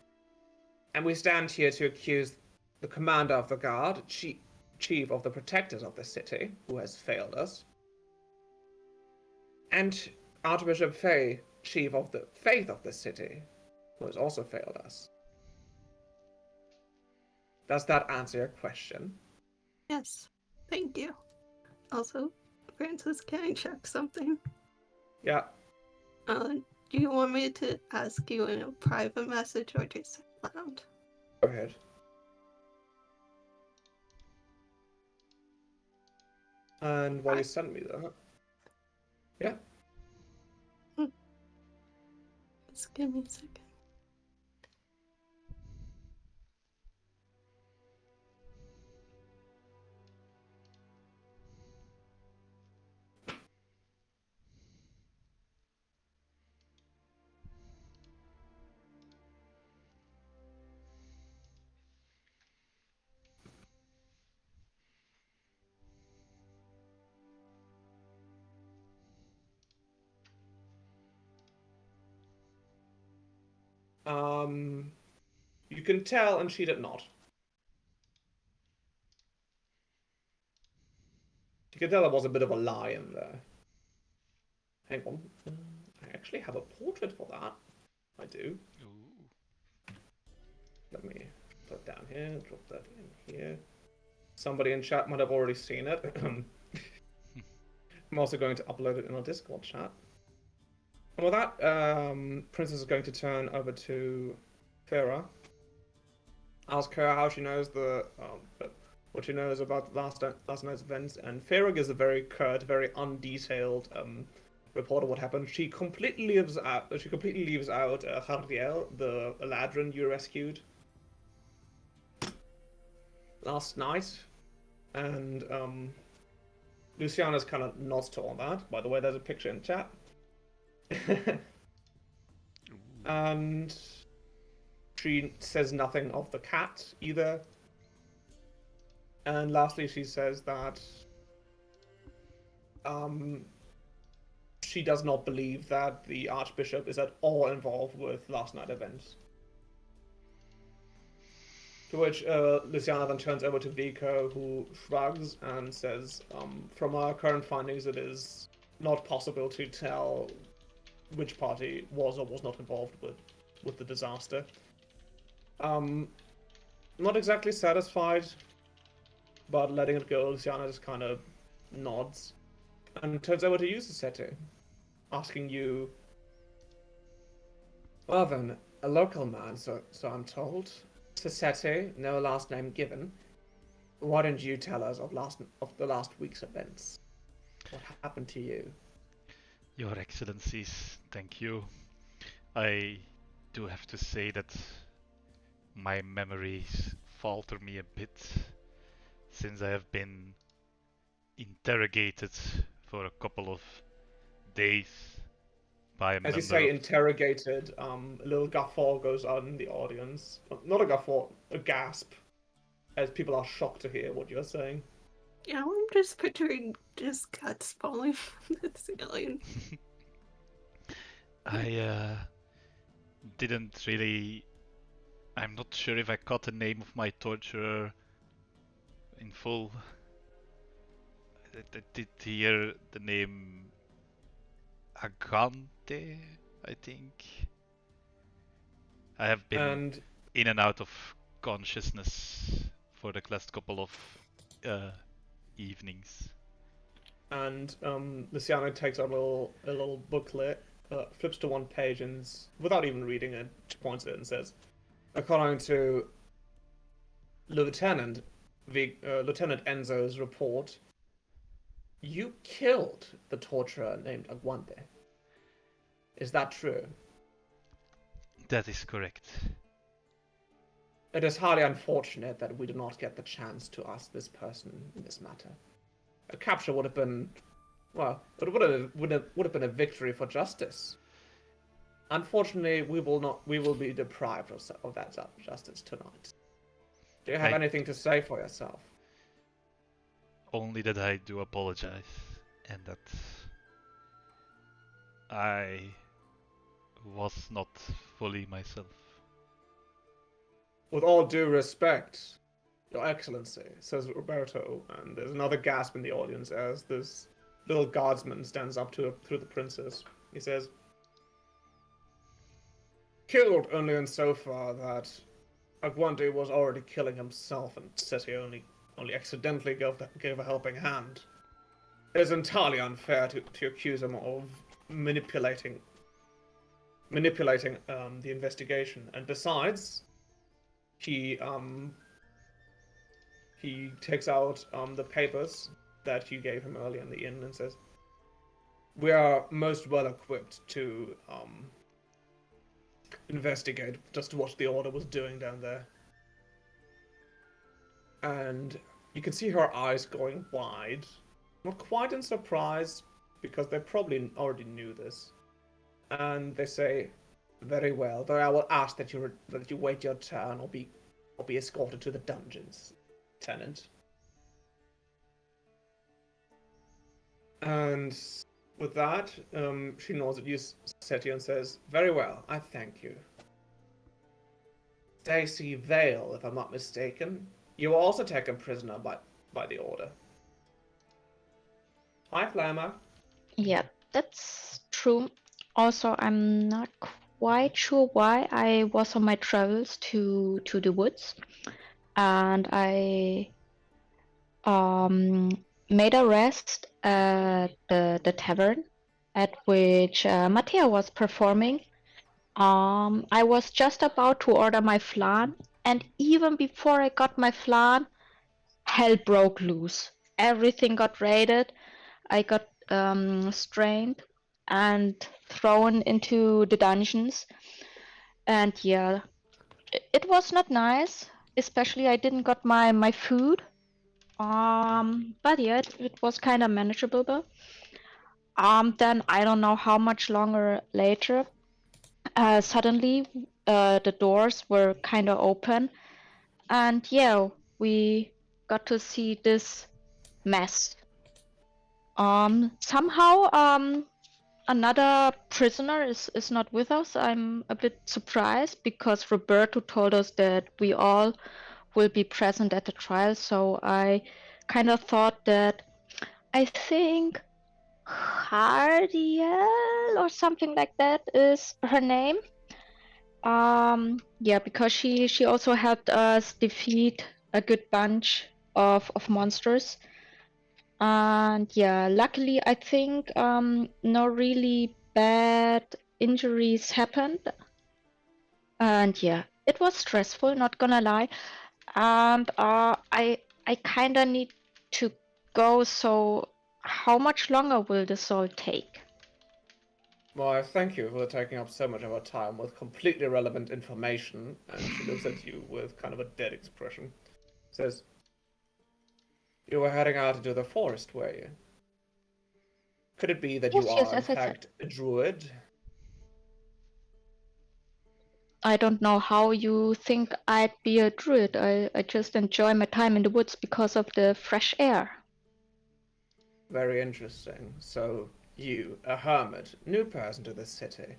"And we stand here to accuse the commander of the guard, chief of the protectors of the city, who has failed us, and Archbishop Fay, chief of the faith of the city, who has also failed us." Does that answer your question? Yes, thank you. Also, Francis, can I check something? Yeah. Do you want me to ask you in a private message or just loud? Go ahead. And while you send me that, yeah. Just give me a second. You can tell, and she did not. You can tell there was a bit of a lie in there. Hang on. I actually have a portrait for that. I do. Ooh. Let me put that down here, drop that in here. Somebody in chat might have already seen it. I'm also going to upload it in our Discord chat. And with that, Princess is going to turn over to Farah. Ask her how she knows what she knows about last night's events, and Farah gives a very curt, very undetailed report of what happened. She completely leaves out Hardiel, the Eladrin you rescued last night, and Luciana's kind of nods to all that. By the way, there's a picture in chat. And she says nothing of the cat either. And lastly, she says that she does not believe that the Archbishop is at all involved with last night's events. To which Luciana then turns over to Vico, who shrugs and says, "From our current findings, it is not possible to tell which party was or was not involved with the disaster." Not exactly satisfied, but letting it go, Luciana just kind of nods and turns over to you, Sasette, asking you, "Well then, a local man, so I'm told. Sasette, no last name given. Why didn't you tell us of the last week's events? What happened to you?" Your Excellencies, thank you. I do have to say that my memories falter me a bit since I have been interrogated for a couple of days by a As member you say of... interrogated, a little guffaw goes on in the audience. Not a guffaw, a gasp, as people are shocked to hear what you're saying. Yeah, I'm just picturing just guts falling from the ceiling. I didn't really... I'm not sure if I caught the name of my torturer in full. I did hear the name Agante, I think. I have been in and out of consciousness for the last couple of evenings. And Luciano takes out a little booklet, flips to one page, and without even reading it, points it and says, "According to Lieutenant Enzo's report, you killed the torturer named Aguante. Is that true?" That is correct. It is highly unfortunate that we do not get the chance to ask this person in this matter. A capture would have been, well, it would have been a victory for justice. Unfortunately, we will be deprived of that justice tonight. Do you have anything to say for yourself? Only that I do apologize, and that I was not fully myself. With all due respect, Your Excellency, says Roberto, and there's another gasp in the audience as this little guardsman stands up through the princess. He says, killed only insofar that Aguante was already killing himself and says he only accidentally gave a helping hand. It is entirely unfair to accuse him of manipulating the investigation. And besides, he takes out the papers that you gave him earlier in the inn and says, we are most well equipped to investigate just what the Order was doing down there. And you can see her eyes going wide, not quite in surprise, because they probably already knew this. And they say, very well, though I will ask that you wait your turn or be escorted to the dungeons, Lieutenant. And with that, she nods at you, Seti, and says, very well, I thank you. Stacy Vale, if I'm not mistaken. You were also taken prisoner by the Order. Hi, Flammer. Yeah, that's true. Also, I'm not quite sure why I was on my travels to the woods, and I made a rest at the tavern at which Mattia was performing. I was just about to order my flan, and even before I got my flan, hell broke loose. Everything got raided. I got strained and thrown into the dungeons. And yeah, it was not nice. Especially I didn't got my food. But yeah, it was kind of manageable. Then I don't know how much longer later, suddenly the doors were kind of open, and yeah, we got to see this mess. Somehow, another prisoner is not with us. I'm a bit surprised because Roberto told us that we all will be present at the trial, so I kind of thought that I think Hardiel or something like that is her name. Yeah, because she also helped us defeat a good bunch of monsters. And yeah, luckily I think no really bad injuries happened. And yeah, it was stressful, not gonna lie. And I kinda need to go, so how much longer will this all take? Well, thank you for taking up so much of our time with completely irrelevant information. And she looks at you with kind of a dead expression. Says, you were heading out into the forest, were you? Could it be that you Yes, are, in as I said. fact, a druid? I don't know how you think I'd be a druid. I just enjoy my time in the woods because of the fresh air. Very interesting. So, you, a hermit, new person to this city,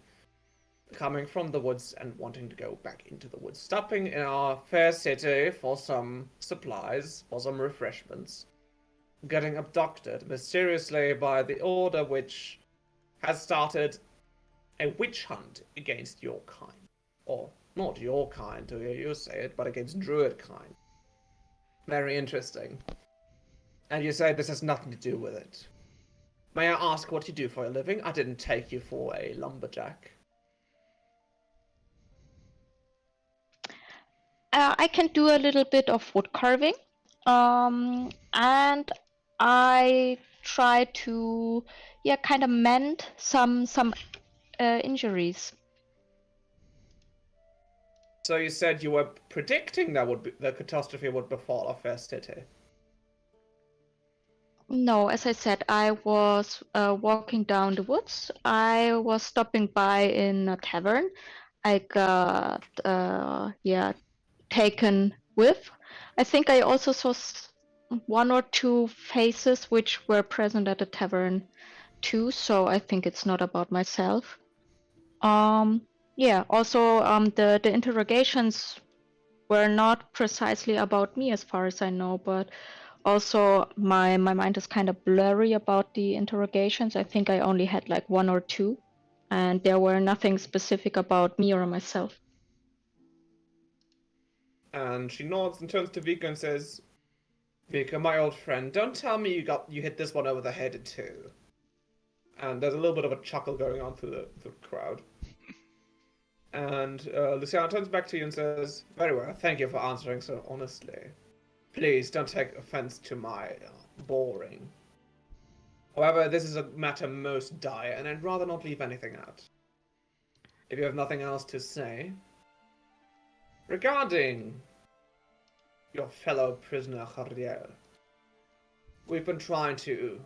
coming from the woods and wanting to go back into the woods, stopping in our fair city for some supplies, for some refreshments, getting abducted mysteriously by the Order, which has started a witch hunt against your kind. Or not your kind, to hear you say it, but against druid kind. Very interesting. And you say this has nothing to do with it. May I ask what you do for a living? I didn't take you for a lumberjack. I can do a little bit of wood carving, and I try to, yeah, kind of mend some injuries. So you said you were predicting the catastrophe would befall our fair city. No, as I said, I was walking down the woods. I was stopping by in a tavern. I got taken with. I think I also saw one or two faces which were present at the tavern too, so I think it's not about myself. Yeah, also the interrogations were not precisely about me as far as I know, but also my mind is kind of blurry about the interrogations. I think I only had like one or two, and there were nothing specific about me or myself. And she nods and turns to Vika and says, Vika, my old friend, don't tell me you hit this one over the head too. And there's a little bit of a chuckle going on through the crowd. And Luciana turns back to you and says, very well, thank you for answering so honestly. Please don't take offense to my boring. However, this is a matter most dire, and I'd rather not leave anything out. If you have nothing else to say, regarding your fellow prisoner Jariel, we've been trying to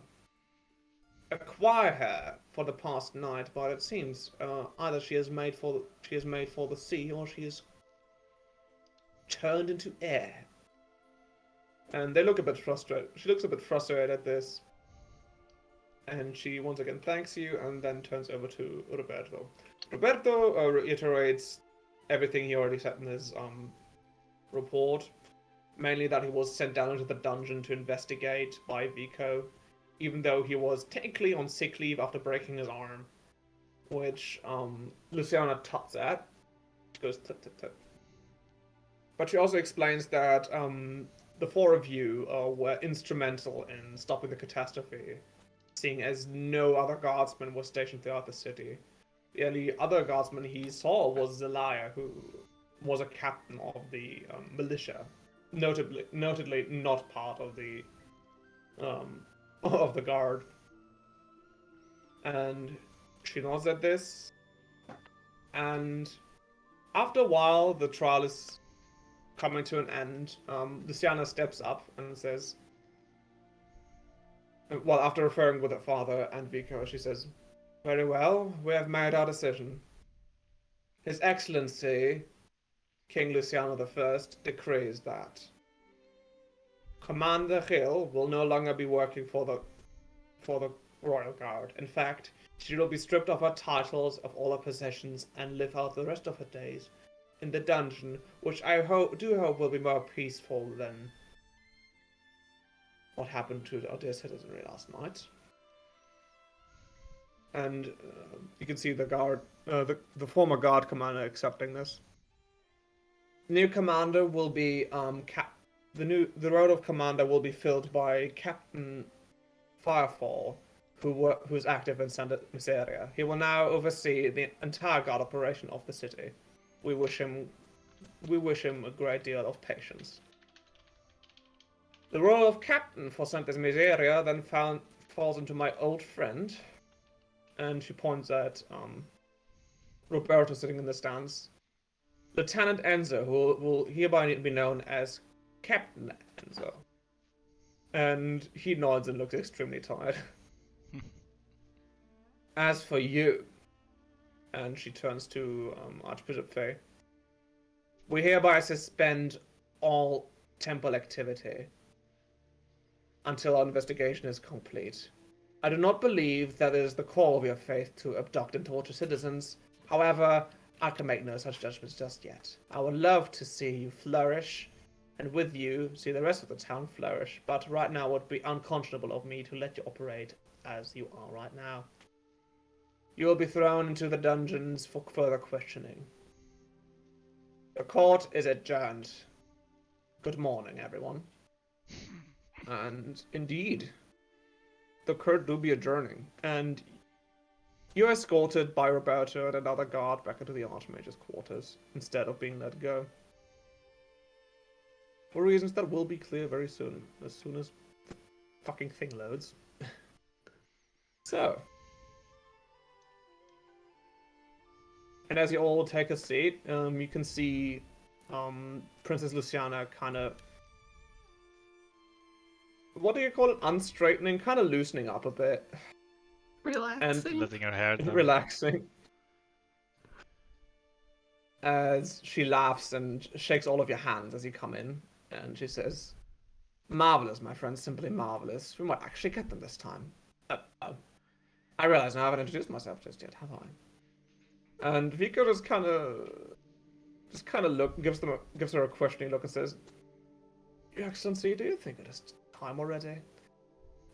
acquire her for the past night, but it seems either she is made for the sea or she is turned into air. And they look a bit frustrated. She looks a bit frustrated at this. And she once again thanks you and then turns over to Roberto. Roberto reiterates everything he already said in his report. Mainly that he was sent down into the dungeon to investigate by Vico, even though he was technically on sick leave after breaking his arm. Which Luciana tuts at. She goes tut tut tut. But she also explains that the four of you were instrumental in stopping the catastrophe, seeing as no other guardsman was stationed throughout the city. The only other guardsman he saw was Zelaya, who was a captain of the militia, notably not part of the guard. And she nods at this, and after a while, the trial is coming to an end. Luciana steps up and says, well, after referring with her father and Vico, she says, very well, we have made our decision. His Excellency, King Luciano I, decrees that Commander Hill will no longer be working for the Royal Guard. In fact, she will be stripped of her titles, of all her possessions, and live out the rest of her days in the dungeon, which I do hope will be more peaceful than what happened to our dear citizenry last night. And you can see the guard, the former guard commander accepting this. New commander will be the role of commander will be filled by Captain Firefall, who's active in Santa Miseria. He will now oversee the entire guard operation of the city. We wish him a great deal of patience. The role of captain for Santa Miseria then falls into my old friend, and she points at Roberto sitting in the stands. Lieutenant Enzo, who will hereby be known as Captain Enzo. And he nods and looks extremely tired. As for you, and she turns to Archbishop Fay, we hereby suspend all temple activity until our investigation is complete. I do not believe that it is the call of your faith to abduct and torture citizens. However, I can make no such judgments just yet. I would love to see you flourish, and with you, see the rest of the town flourish, but right now it would be unconscionable of me to let you operate as you are right now. You will be thrown into the dungeons for further questioning. The court is adjourned. Good morning, everyone. And indeed, the court do be adjourning, and you're escorted by Roberto and another guard back into the Archmage's quarters, instead of being let go. For reasons that will be clear very soon as the fucking thing loads. So, And as you all take a seat, you can see Princess Luciana kind of, what do you call it? Unstraightening, kind of loosening up a bit. Relaxing. Letting her hair down. Relaxing. As she laughs and shakes all of your hands as you come in, and she says, "Marvelous, my friend, simply marvelous. We might actually get them this time." I realize now I haven't introduced myself just yet, have I? And Vico just kind of gives her a questioning look and says, "Your Excellency, do you think it is time already?"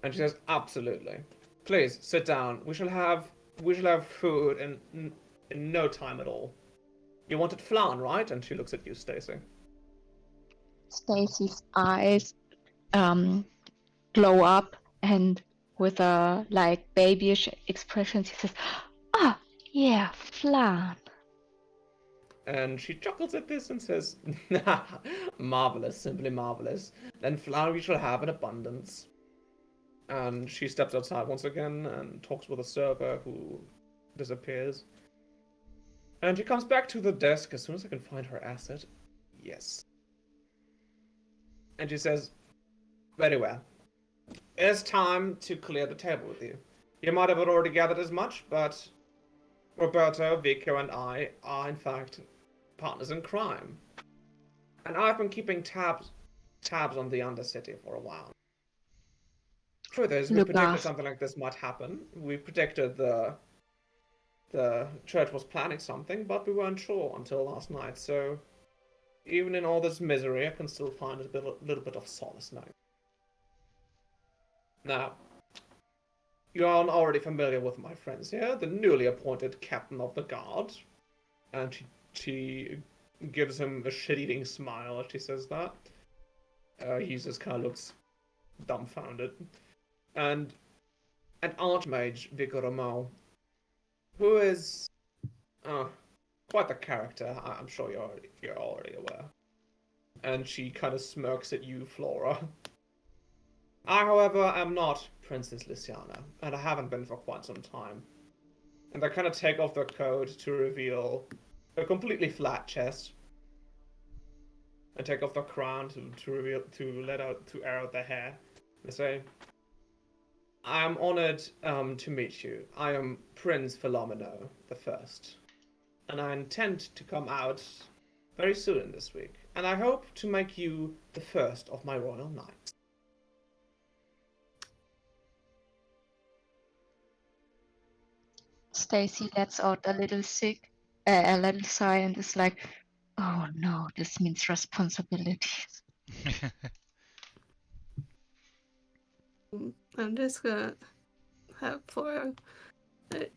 And she says, "Absolutely. Please sit down. We shall have food in no time at all. You wanted flan, right?" And she looks at you, Stacy. Stacy's eyes glow up, and with a babyish expression, she says, "Ah, yeah, flan." And she chuckles at this and says, "Marvelous, simply marvelous. Then flan we shall have in abundance." And she steps outside once again and talks with a server who disappears. And she comes back to the desk as soon as I can find her asset. Yes. And she says, "Very well. It's time to clear the table with you. You might have already gathered as much, but Roberto, Vico, and I are in fact partners in crime. And I've been keeping tabs on the Undercity for a while. Truth is, we Look, predicted Gus. something like this might happen. We predicted the church was planning something, but we weren't sure until last night. So even in all this misery, I can still find a little bit of solace now. Now, you are already familiar with my friends here, the newly appointed captain of the guard." And she gives him a shit-eating smile as she says that. He just kind of looks dumbfounded. And an archmage, Vico Romao, who is quite the character. I'm sure you're already aware. And she kind of smirks at you, Flora. I, however, am not Princess Luciana, and I haven't been for quite some time. And they kind of take off their coat to reveal a completely flat chest, and take off their crown to air out their hair. They say, "I am honored to meet you. I am Prince Philomeno the First, and I intend to come out very soon this week, and I hope to make you the first of my royal knights." Stacy lets out a little sigh, and is like, "Oh no, this means responsibilities." I'm just gonna have Flora. I'm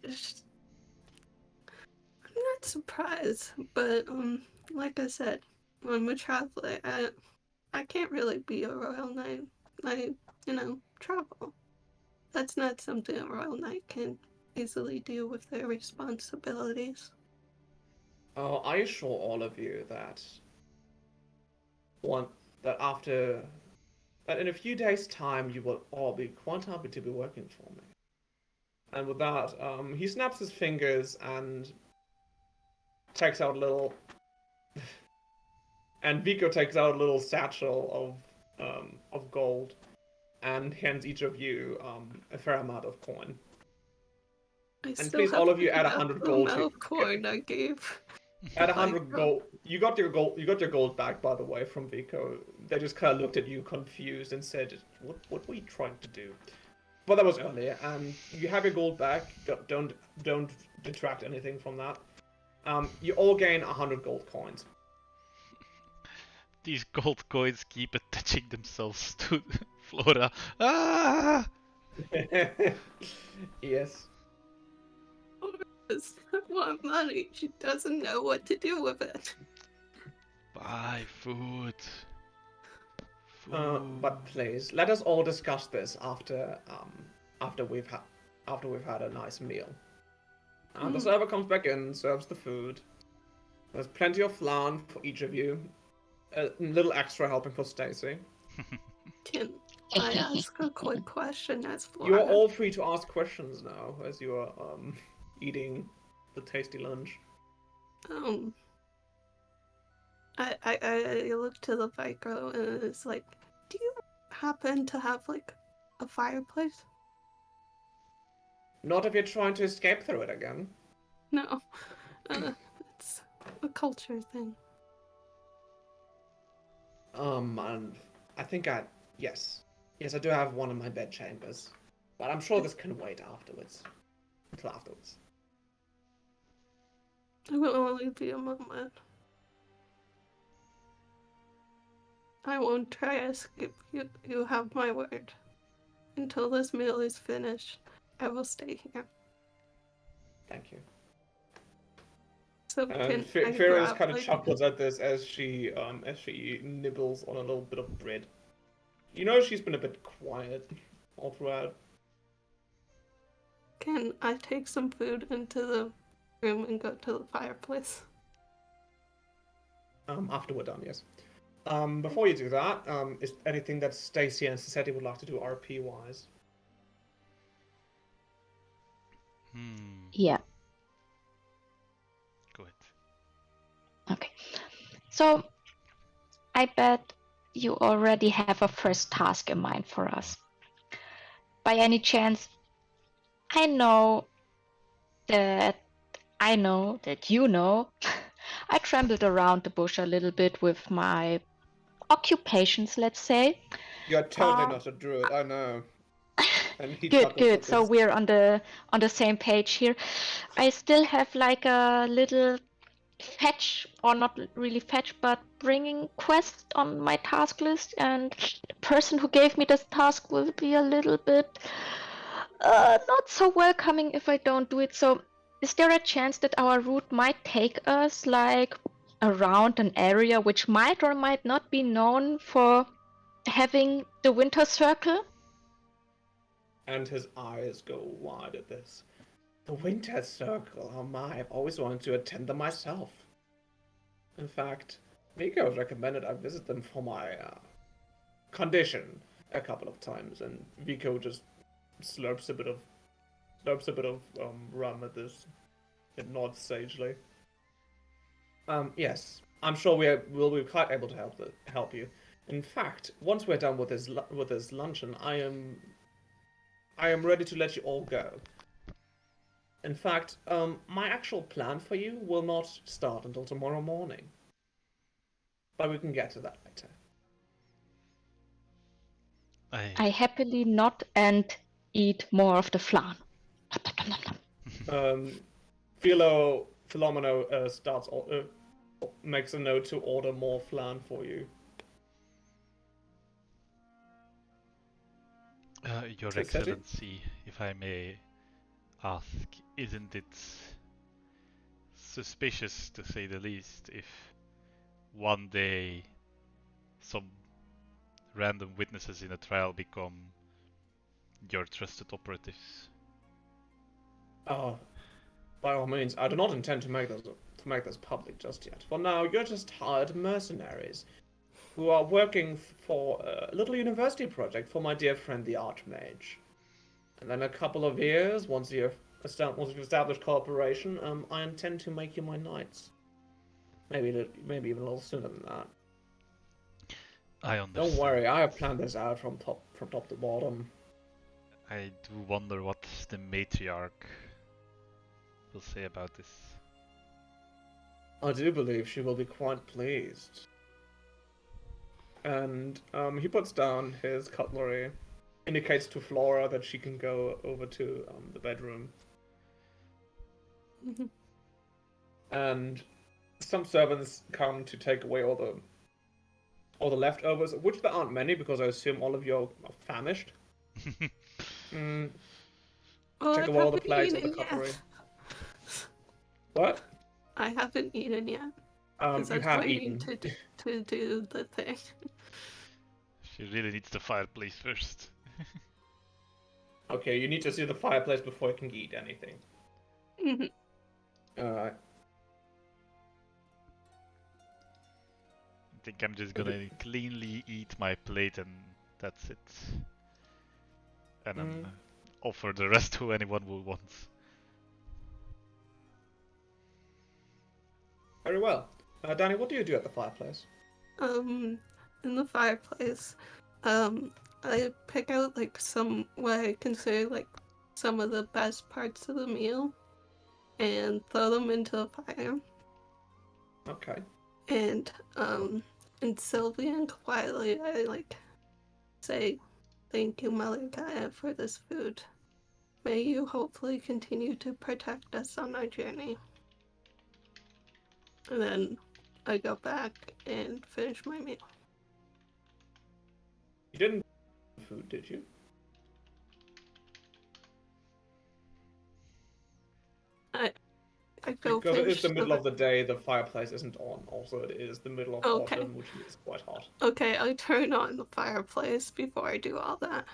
not surprised, but like I said, I'm a traveler. I can't really be a royal knight. I travel. That's not something a royal knight can easily do with their responsibilities. I assure all of you that in a few days' time you will all be quite happy to be working for me. And with that, he snaps his fingers and takes out a little, and Vico takes out a little satchel of gold, and hands each of you a fair amount of coin. And please, all of you, add 100 gold. Coin I gave. Add 100 gold. You got your gold. You got your gold back, by the way, from Vico. They just kind of looked at you confused and said, "What were you trying to do?" But that was earlier, and you have your gold back. Don't detract anything from that. You all gain 100 gold coins. These gold coins keep attaching themselves to Flora. Ah! Yes. I want money. She doesn't know what to do with it. Buy food. But please, let us all discuss this after we've had a nice meal. The server comes back in, serves the food. There's plenty of flan for each of you. A little extra helping for Stacy. Can I ask a quick question as Flora? You are all free to ask questions now as you are eating the tasty lunch. Um, I look to the Vico and it's like, do you happen to have like a fireplace? Not if you're trying to escape through it again. No, it's a culture thing. And I think yes. Yes, I do have one in my bed chambers. But I'm sure this can wait afterwards. Until afterwards. It will only be a moment. I won't try to escape you. You have my word. Until this meal is finished, I will stay here. Thank you. So And can I Furious grab kind of like chuckles at this as she nibbles on a little bit of bread. You know she's been a bit quiet all throughout. Can I take some food into the room and go to the fireplace? After we're done, yes. Before you do that, is anything that Stacy and Sassetti would like to do RP wise? Yeah. Go ahead. Okay. So I bet you already have a first task in mind for us. By any chance, I know that you know I trampled around the bush a little bit with my occupations, let's say. You're totally not a druid, I know. And he chuckles Good. at So this. we're on the same page here. I still have like a little fetch, or not really fetch, but bringing quest on my task list, and the person who gave me this task will be a little bit not so welcoming if I don't do it. So is there a chance that our route might take us like around an area which might or might not be known for having the winter circle? And his eyes go wide at this. The Winter Circle, oh my, I've always wanted to attend them myself. In fact, Miko has recommended I visit them for my condition a couple of times, and Miko just slurps a bit of rum at this. It nods sagely. Yes, I'm sure we'll be quite able to help you. In fact, once we're done with this luncheon, I am ready to let you all go. In fact, my actual plan for you will not start until tomorrow morning. But we can get to that later. I happily nod and eat more of the flan. Philomeno makes a note to order more flan for you. Your Sassetti? Excellency, if I may ask, isn't it suspicious, to say the least, if one day some random witnesses in a trial become your trusted operatives? Oh, by all means, I do not intend to make this public just yet. For now, you're just hired mercenaries who are working for a little university project for my dear friend the Archmage. And then a couple of years, once you've established cooperation, I intend to make you my knights. Maybe even a little sooner than that. I understand. Don't worry, I have planned this out from top to bottom. I do wonder what the matriarch will say about this. I do believe she will be quite pleased. And he puts down his cutlery, indicates to Flora that she can go over to the bedroom. And some servants come to take away all the leftovers, of which there aren't many because I assume all of you are famished. Check away all the plates, all the cutlery. What? I haven't eaten yet. You have eaten. To do the thing. She really needs the fireplace first. Okay, you need to see the fireplace before you can eat anything. Alright. I think I'm just gonna cleanly eat my plate and that's it. And then offer the rest to anyone who wants. Very well. Danny, what do you do at the fireplace? In the fireplace, I pick out like some what I consider like some of the best parts of the meal and throw them into the fire. Okay. And Sylvia and quietly I like say, "Thank you, Mother Gaia, for this food. May you hopefully continue to protect us on our journey." And then I go back and finish my meal. You didn't food, did you? I go Because it is finish the middle of the day, the fireplace isn't on. Also, it is the middle of Okay. autumn, which means it's quite hot. Okay, I turn on the fireplace before I do all that.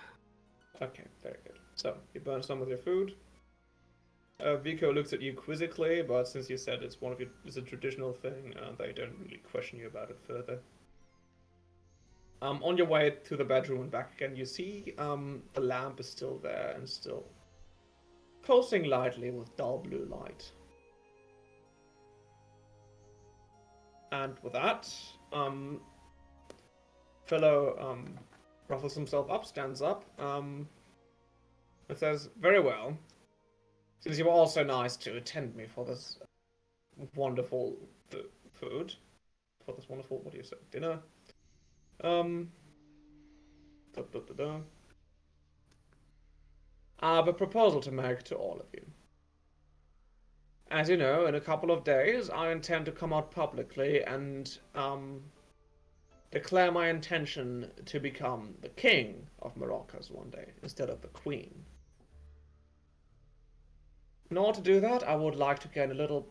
Okay, very good. So, you burn some of your food. Vico looks at you quizzically, but since you said it's a traditional thing, they don't really question you about it further. On your way to the bedroom and back again, you see the lamp is still there and still pulsing lightly with dull blue light. And with that, fellow ruffles himself up, stands up, and says, "Very well. Since you were all so nice to attend me for this wonderful food, for this wonderful, what do you say, dinner? I have a proposal to make to all of you. As you know, in a couple of days, I intend to come out publicly and declare my intention to become the king of Maracas one day instead of the queen. In order to do that, I would like to gain a little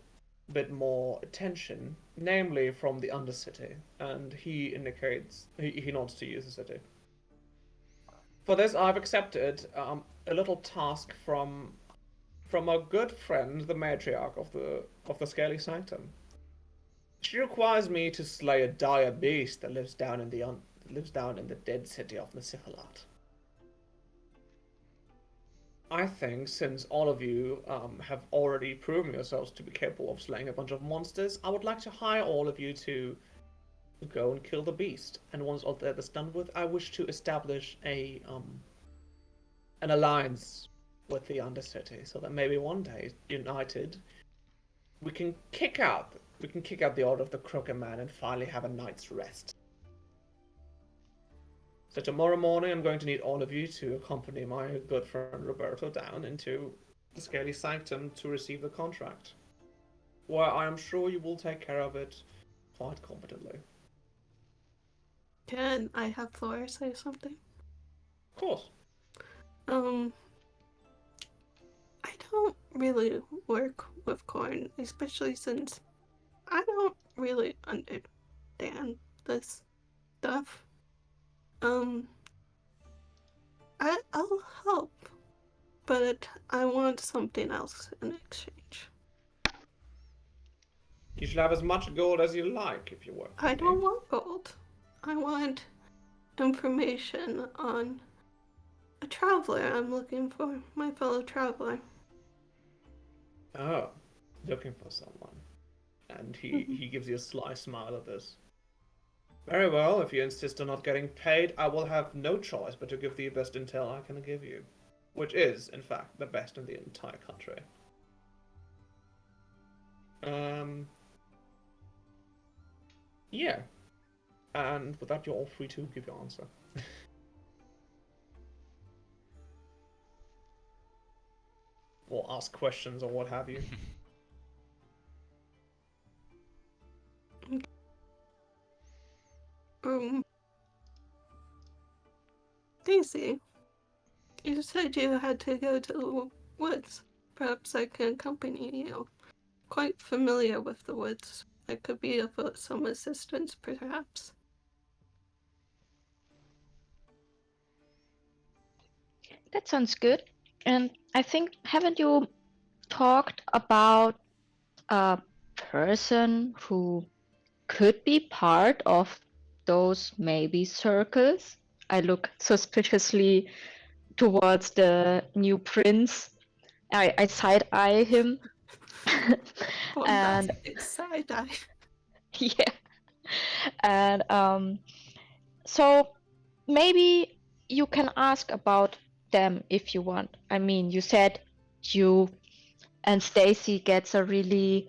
bit more attention, namely from the Undercity, and he nods to you, the city. For this, I've accepted a little task from our good friend, the matriarch of the Scaly Sanctum. She requires me to slay a dire beast that lives down in the dead city of Nasifalat. I think since all of you have already proven yourselves to be capable of slaying a bunch of monsters, I would like to hire all of you to go and kill the beast. And once all that is done with, I wish to establish an alliance with the Undercity, so that maybe one day, united, we can kick out the Order of the Crooked Man and finally have a night's rest. So tomorrow morning, I'm going to need all of you to accompany my good friend Roberto down into the Scaly Sanctum to receive the contract, where I am sure you will take care of it quite competently. Can I have Flora say something? Of course. I don't really work with corn, especially since I don't really understand this stuff. I'll help, but I want something else in exchange. You should have as much gold as you like if you work. I don't want gold. I want information on a traveler I'm looking for, my fellow traveler. Oh, looking for someone. And he gives you a sly smile at this. Very well, if you insist on not getting paid, I will have no choice but to give the best intel I can give you. Which is, in fact, the best in the entire country. Yeah. And with that, you're all free to give your answer. Or ask questions or what have you. Daisy, you said you had to go to the woods. Perhaps I can accompany you. Quite familiar with the woods. I could be of some assistance, perhaps. That sounds good. And I think, haven't you talked about a person who could be part of those maybe circles? I look suspiciously towards the new prince. I side eye him. And Bombastic side eye. yeah, and so maybe you can ask about them if you want. I mean, you said you and Stacy gets a really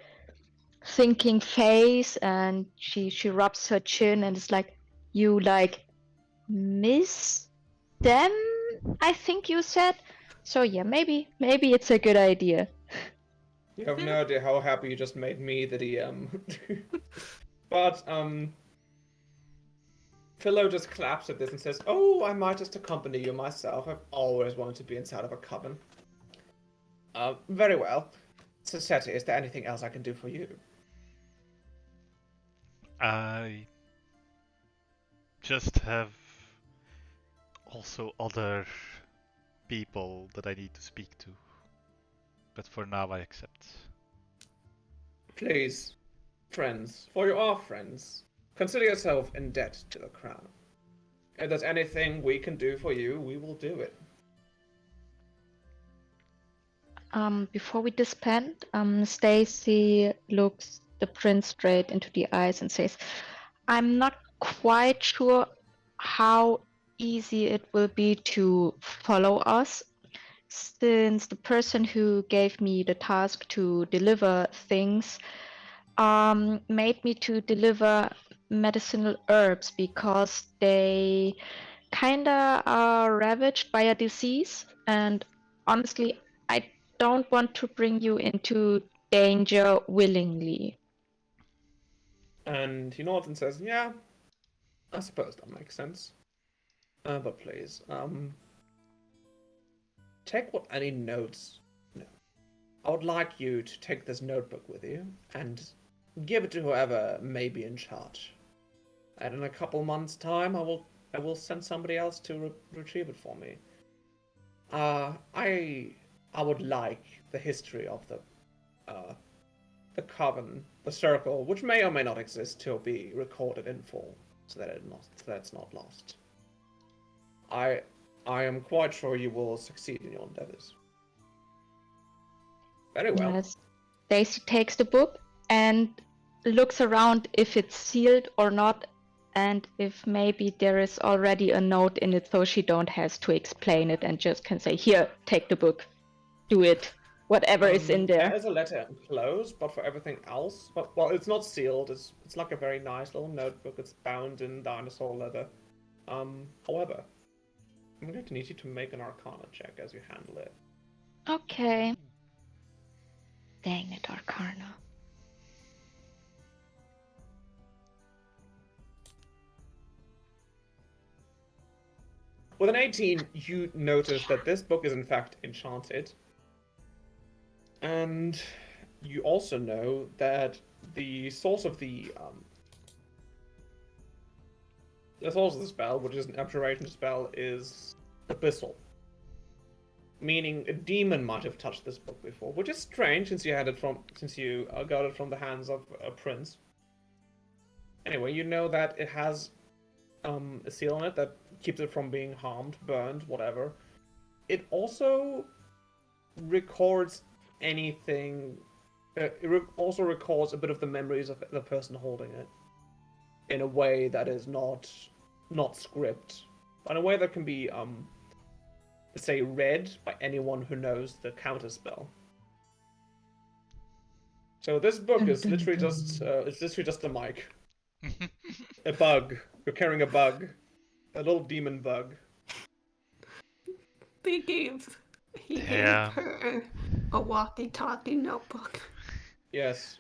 thinking face, and she rubs her chin and is like, you like miss them, I think you said. So yeah, maybe it's a good idea. You have no idea how happy you just made me, the DM. But, Philo just claps at this and says, "Oh, I might just accompany you myself. I've always wanted to be inside of a coven." Very well. Seti, is there anything else I can do for you? I just have also other people that I need to speak to. But for now, I accept. Please, friends, for you are friends, consider yourself in debt to the crown. If there's anything we can do for you, we will do it. Before we disband, Stacy looks the prince straight into the eyes and says, I'm not quite sure how easy it will be to follow us, since the person who gave me the task to deliver things made me to deliver medicinal herbs because they kinda are ravaged by a disease, and honestly, I don't want to bring you into danger willingly. And he nods and says, "Yeah, I suppose that makes sense. But please, take what any notes. No. I would like you to take this notebook with you and give it to whoever may be in charge. And in a couple months' time, I will send somebody else to retrieve it for me. I would like the history of the coven, the circle, which may or may not exist, to be recorded in full, so that it's not lost. I am quite sure you will succeed in your endeavors." Very well. Yes. Daisy takes the book and looks around if it's sealed or not, and if maybe there is already a note in it, so she don't have to explain it and just can say, "Here, take the book, do it, whatever is in there." There is a letter enclosed, but for everything else, well, it's not sealed. It's like a very nice little notebook. It's bound in dinosaur leather. However, I'm going to need you to make an Arcana check as you handle it. Okay. Dang it, Arcana. With an 18, you notice that this book is in fact enchanted. And you also know that the source of the spell, which is an abjuration spell, is abyssal. Meaning a demon might have touched this book before, which is strange since you got it from the hands of a prince. Anyway, you know that it has a seal on it that keeps it from being harmed, burned, whatever. It also records anything. Also records a bit of the memories of the person holding it, in a way that is not script, but in a way that can be say read by anyone who knows the counter spell. So this book is literally just a mic. A bug. You're carrying a bug. A little demon bug. He gave Yeah. her a walkie-talkie notebook. Yes.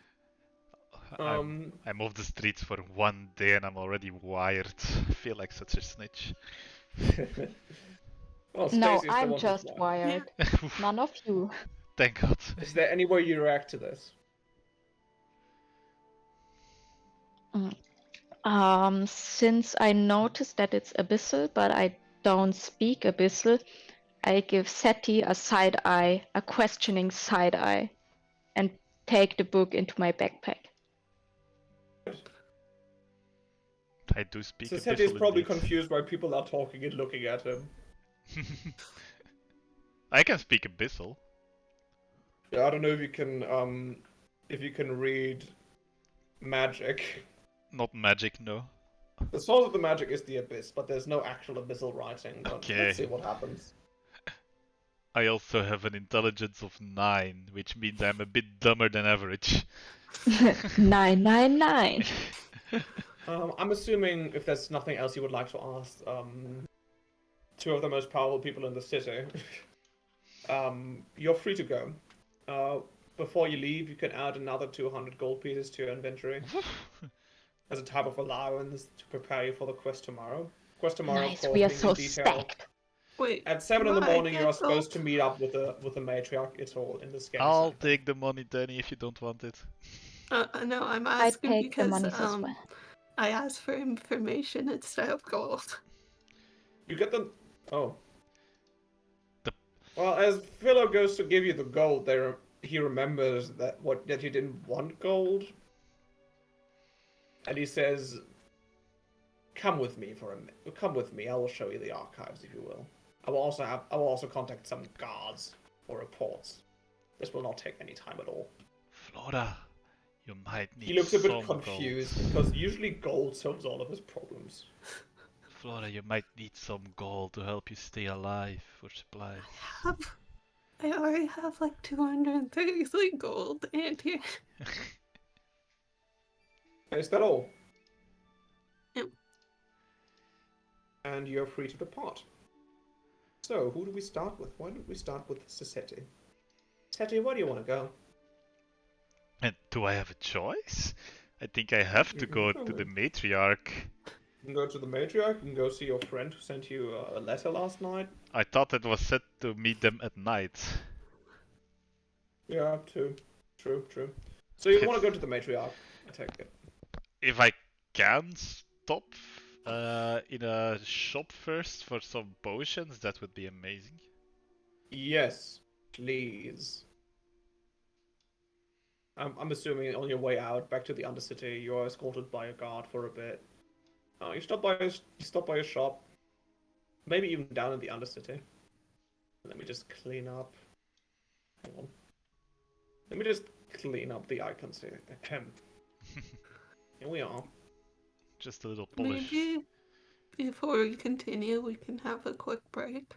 I'm off the streets for one day and I'm already wired. I feel like such a snitch. Well, No, Stacey's the I'm one who's just wired. wired. None of you. Thank God. Is there any way you react to this? Since I noticed that it's abyssal, but I don't speak abyssal, I give Seti a side eye, a questioning side eye, and take the book into my backpack. I do speak So abyssal Seti is probably indeed. confused why people are talking and looking at him. I can speak abyssal. Yeah, I don't know if you can read magic. Not magic, no. The source of the magic is the abyss, but there's no actual abyssal writing. But Okay. let's see what happens. I also have an intelligence of 9, which means I'm a bit dumber than average. 999. I'm assuming if there's nothing else you would like to ask, two of the most powerful people in the city, you're free to go. Before you leave, you can add another 200 gold pieces to your inventory as a type of allowance to prepare you for the quest tomorrow. Quest tomorrow, Nice, of course, we are being so in detail. stacked. Wait. At 7 in the why I morning, you get are supposed to gold? meet up with the matriarch. It's all in the scanning I'll center. take the money, Danny, if you don't want it. No, I'm I asking take the because monies as well. I asked for information instead of gold. You get the... Oh. The- Well, as Philo goes to give you the gold, he remembers that you didn't want gold. And he says, come with me come with me, I will show you the archives, if you will. I will also contact some guards for reports. This will not take any time at all. Flora, you might need He looks a bit some confused, gold. because usually gold solves all of his problems. Flora, you might need some gold to help you stay alive for supplies. I already have like 233 gold and here. Is that all? Yep. And you're free to depart. So, who do we start with? Why don't we start with Saseti? Saseti, where do you want to go? And do I have a choice? I think I have to go to the matriarch. You can go to the matriarch, you can go see your friend who sent you a letter last night. I thought it was set to meet them at night. Yeah, true. So you want to go to the matriarch, I take it. If I can stop in a shop first for some potions, that would be amazing. Yes, please. I'm assuming on your way out, back to the Undercity, you are escorted by a guard for a bit. You stop by a shop, maybe even down in the Undercity. Let me just clean up. Hang on. Let me just clean up the icons here. Ahem. Here we are. Just a little polish. Maybe before we continue, we can have a quick break.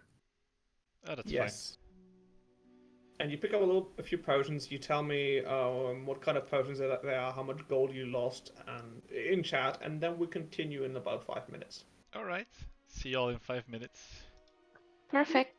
Oh, that's Yes. And you pick up a few potions. You tell me what kind of potions they are, how much gold you lost, and in chat, and then we continue in about 5 minutes. fine. Alright. See y'all in 5 minutes. Perfect.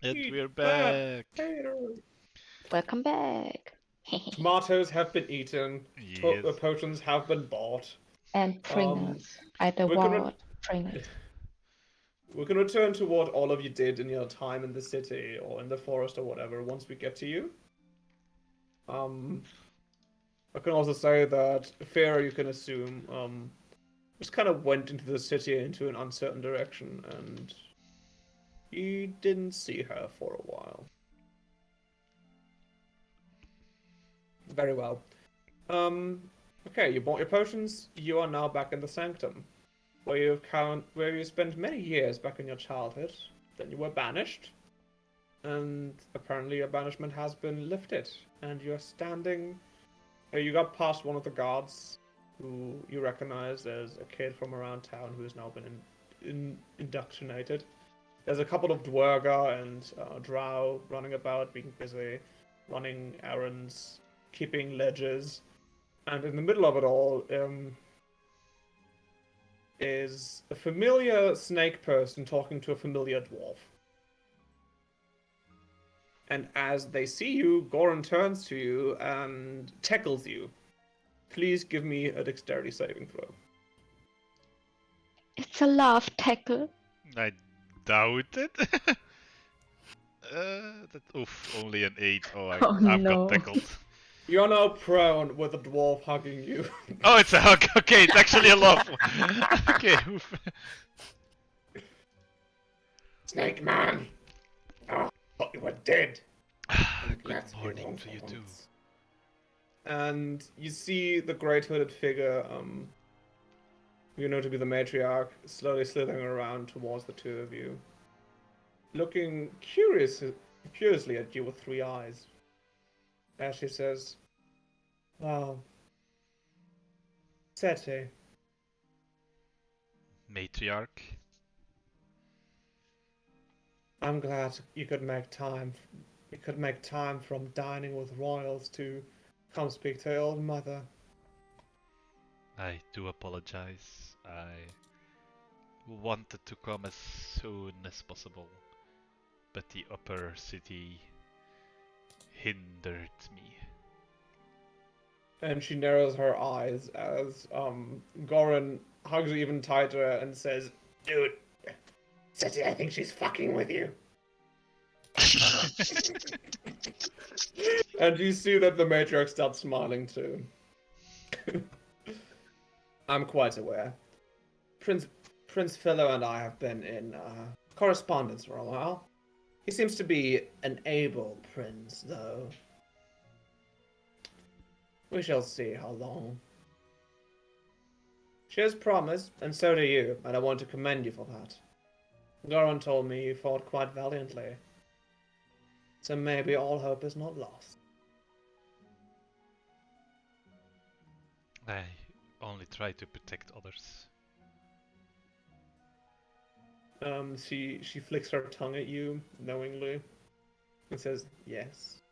And Eat we're that back. potato. Welcome back. Tomatoes have been eaten. Yes. Potions have been bought. And Pringles. I we can re- devoured Pringles. We can return to what all of you did in your time in the city or in the forest or whatever once we get to you. I can also say that Farah, you can assume, just kind of went into the city into an uncertain direction, and you didn't see her for a while. Very well. Okay, you bought your potions. You are now back in the sanctum, where you spent many years back in your childhood. Then you were banished, and apparently your banishment has been lifted, and you're standing. You got past one of the guards, who you recognize as a kid from around town who has now been indoctrinated. There's a couple of Dwerga and Drow running about, being busy, running errands, keeping ledgers, and in the middle of it all is a familiar snake person talking to a familiar dwarf. And as they see you, Goran turns to you and tackles you. Please give me a dexterity saving throw. It's a laugh tackle. I doubt it. Only an 8. Oh, Oh, I've no. got tackled. You're now prone with a dwarf hugging you. Oh, it's a hug. Okay, it's actually a love. Okay. Oof. Snake man! Oh, I thought you were dead. Good morning to you too. And you see the great hooded figure, you know to be the matriarch, slowly slithering around towards the two of you, looking curiously at you with 3 eyes. As she says, "Wow, Seti, Matriarch. I'm glad you could make time. You could make time from dining with royals to come speak to your old mother." I do apologize. I wanted to come as soon as possible, but the upper city hindered me. And she narrows her eyes as Goran hugs her even tighter and says, "Dude, Seti, I think she's fucking with you." And you see that the matriarch starts smiling too. I'm quite aware. Prince Philo and I have been in correspondence for a while. He seems to be an able prince, though. We shall see how long. She has promised, and so do you, and I want to commend you for that. Goran told me you fought quite valiantly. So maybe all hope is not lost. I only try to protect others. She flicks her tongue at you knowingly and says, "Yes.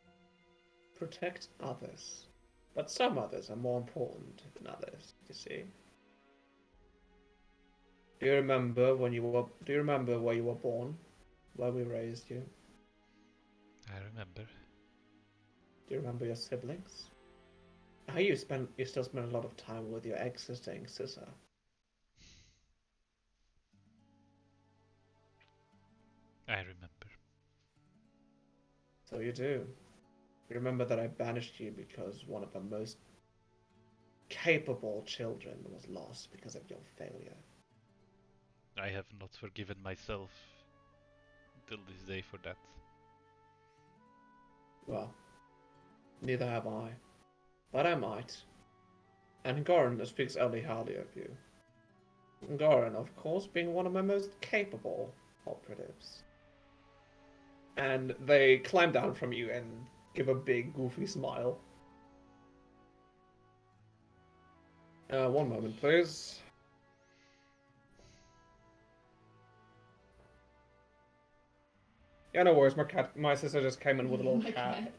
Protect others. But some others are more important than others, you see. Do you remember where you were born? Where we raised you? I remember. Do you remember your siblings? How you still spend a lot of time with your existing sister. I remember. So you do. You remember that I banished you because one of the most capable children was lost because of your failure. I have not forgiven myself till this day for that. Well, neither have I. But I might. And Goran speaks only highly of you. Goran, of course, being one of my most capable operatives. And they climb down from you and give a big, goofy smile. One moment, please. Yeah, no worries. My sister just came in with a little cat.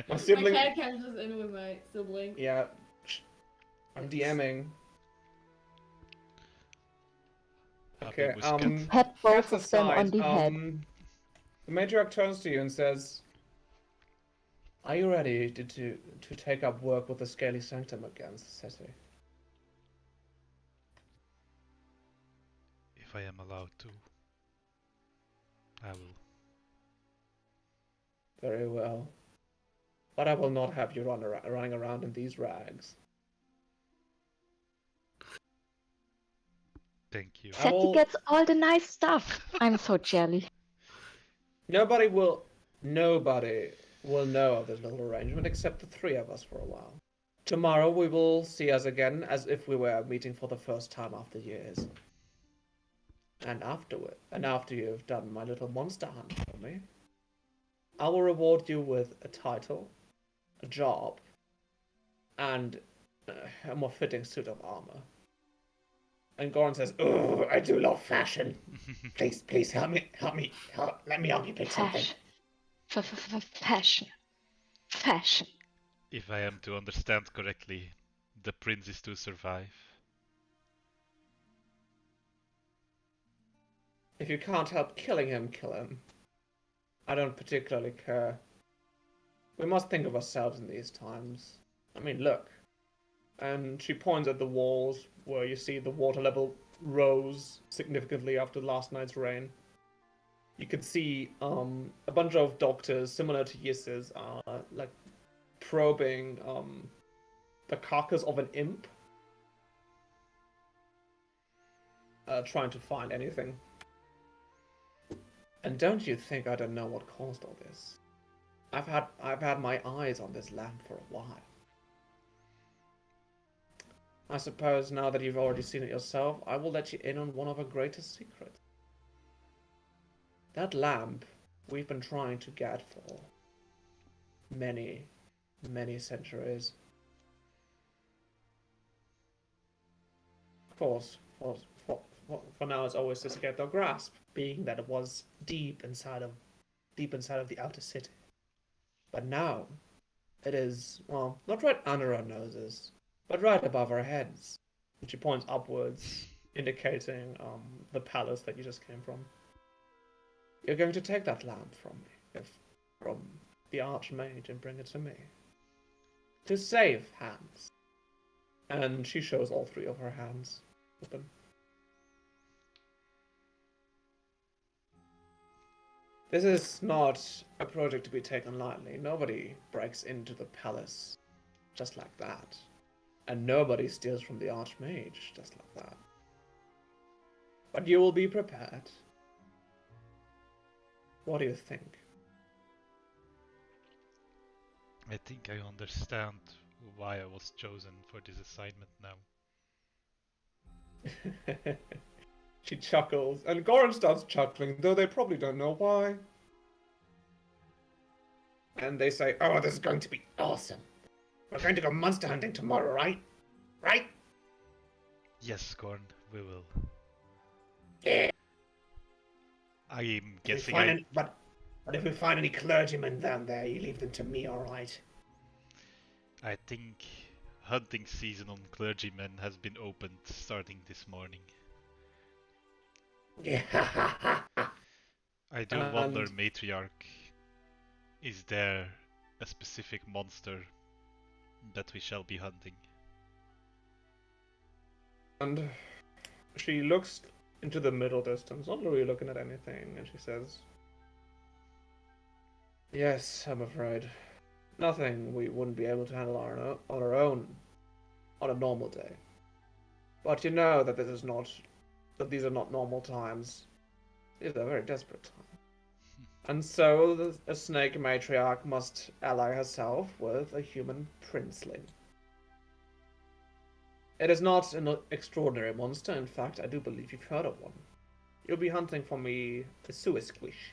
My sibling. My cat comes in with my sibling. Yeah, I'm DMing. Okay. Had both Cats of them on aside, the head. The matriarch turns to you and says, "Are you ready to take up work with the Scaly Sanctum again, Seti?" If I am allowed to, I will. Very well. But I will not have you running around in these rags. Thank you. Seti gets all the nice stuff. I'm so jelly. Nobody will know of this little arrangement except the three of us for a while. Tomorrow we will see us again as if we were meeting for the first time after years. And after you have done my little monster hunt for me, I will reward you with a title, a job, and a more fitting suit of armor. And Goran says, "Oh, I do love fashion. Please, help me, let me help you pick something." Fashion. If I am to understand correctly, the prince is to survive. If you can't help killing him, kill him. I don't particularly care. We must think of ourselves in these times. I mean, look. And she points at the walls where you see the water level rose significantly after last night's rain. You can see a bunch of doctors, similar to Yis's, like probing the carcass of an imp, trying to find anything. And don't you think I don't know what caused all this? I've had my eyes on this lamp for a while. I suppose now that you've already seen it yourself, I will let you in on one of her greatest secrets. That lamp we've been trying to get for many, many centuries. Of course, for now it's always to escape their grasp, being that it was deep inside of the outer city. But now, it is, well, not right under our noses, but right above our heads. And she points upwards, indicating the palace that you just came from. You're going to take that lamp from me, from the Archmage, and bring it to me. To save hands. And she shows all three of her hands open. This is not a project to be taken lightly. Nobody breaks into the palace just like that. And nobody steals from the Archmage just like that. But you will be prepared. What do you think? I think I understand why I was chosen for this assignment now. She chuckles, and Goran starts chuckling, though they probably don't know why. And they say, "Oh, this is going to be awesome. We're going to go monster hunting tomorrow, right? Right?" Yes, Gorn, we will. Yeah. I'm guessing But if we find any clergymen down there, you leave them to me, alright? I think hunting season on clergymen has been opened starting this morning. Yeah. I do wonder, Matriarch, is there a specific monster that we shall be hunting? And she looks into the middle distance, not really looking at anything, and she says, "Yes, I'm afraid. Nothing we wouldn't be able to handle on our own on a normal day. But you know that these are not normal times. These are very desperate times. And so a snake matriarch must ally herself with a human princeling. It is not an extraordinary monster. In fact, I do believe you've heard of one. You'll be hunting for me a Suisquish.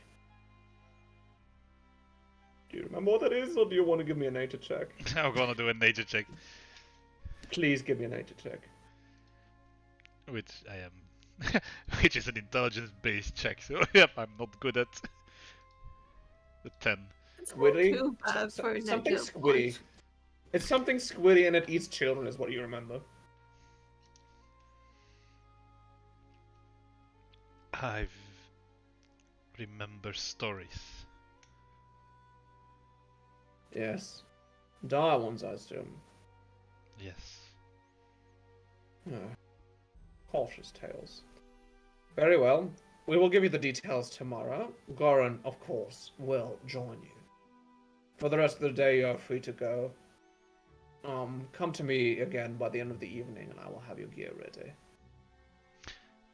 Do you remember what that is, or do you want to give me a nature check? I'm gonna do a nature check. Please give me a nature check. Which I am. Which is an intelligence-based check, so yep, I'm not good at. The 10. It's not Squiddy? too bad for a Something negative squiddy. one. It's something squiddy and it eats children is what you remember. remember stories. Yes. Dire ones, I assume. Yes. Ah, cautious tales. Very well. We will give you the details tomorrow. Goran, of course, will join you. For the rest of the day, you are free to go. Come to me again by the end of the evening, and I will have your gear ready.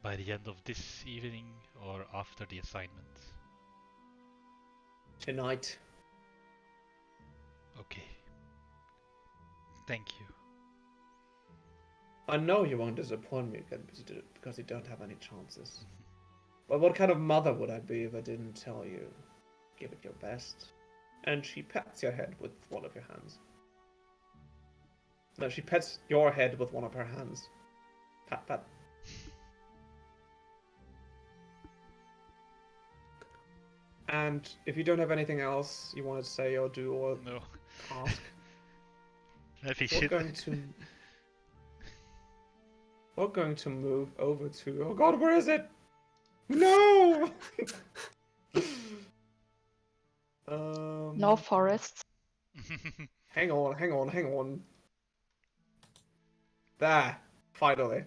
By the end of this evening or after the assignment? Tonight. Okay. Thank you. I know you won't disappoint me again because you don't have any chances. But what kind of mother would I be if I didn't tell you? Give it your best. And she pats your head with one of your hands. No, she pets your head with one of her hands. Pat, pat. And if you don't have anything else you want to say or do or No. ask, Heavy we're shit. going to move over to. Oh God, where is it? No. No forests. Hang on. There, finally.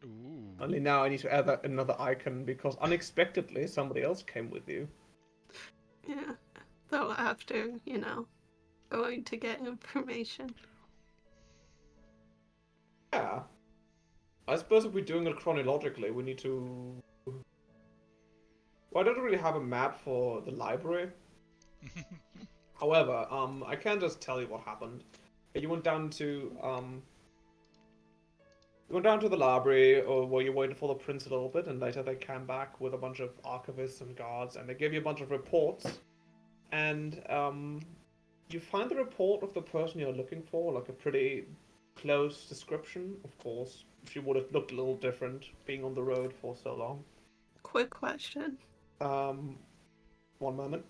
Ooh. Only now I need to add another icon because unexpectedly somebody else came with you. Yeah. Though after, going to get information. Yeah. I suppose if we're doing it chronologically, we need to. Well, I don't really have a map for the library. However, I can just tell you what happened. You went down to the library, or where you waited for the prince a little bit, and later they came back with a bunch of archivists and guards, and they gave you a bunch of reports. And you find the report of the person you're looking for, like a pretty close description. Of course, she would have looked a little different being on the road for so long. Quick question. One moment.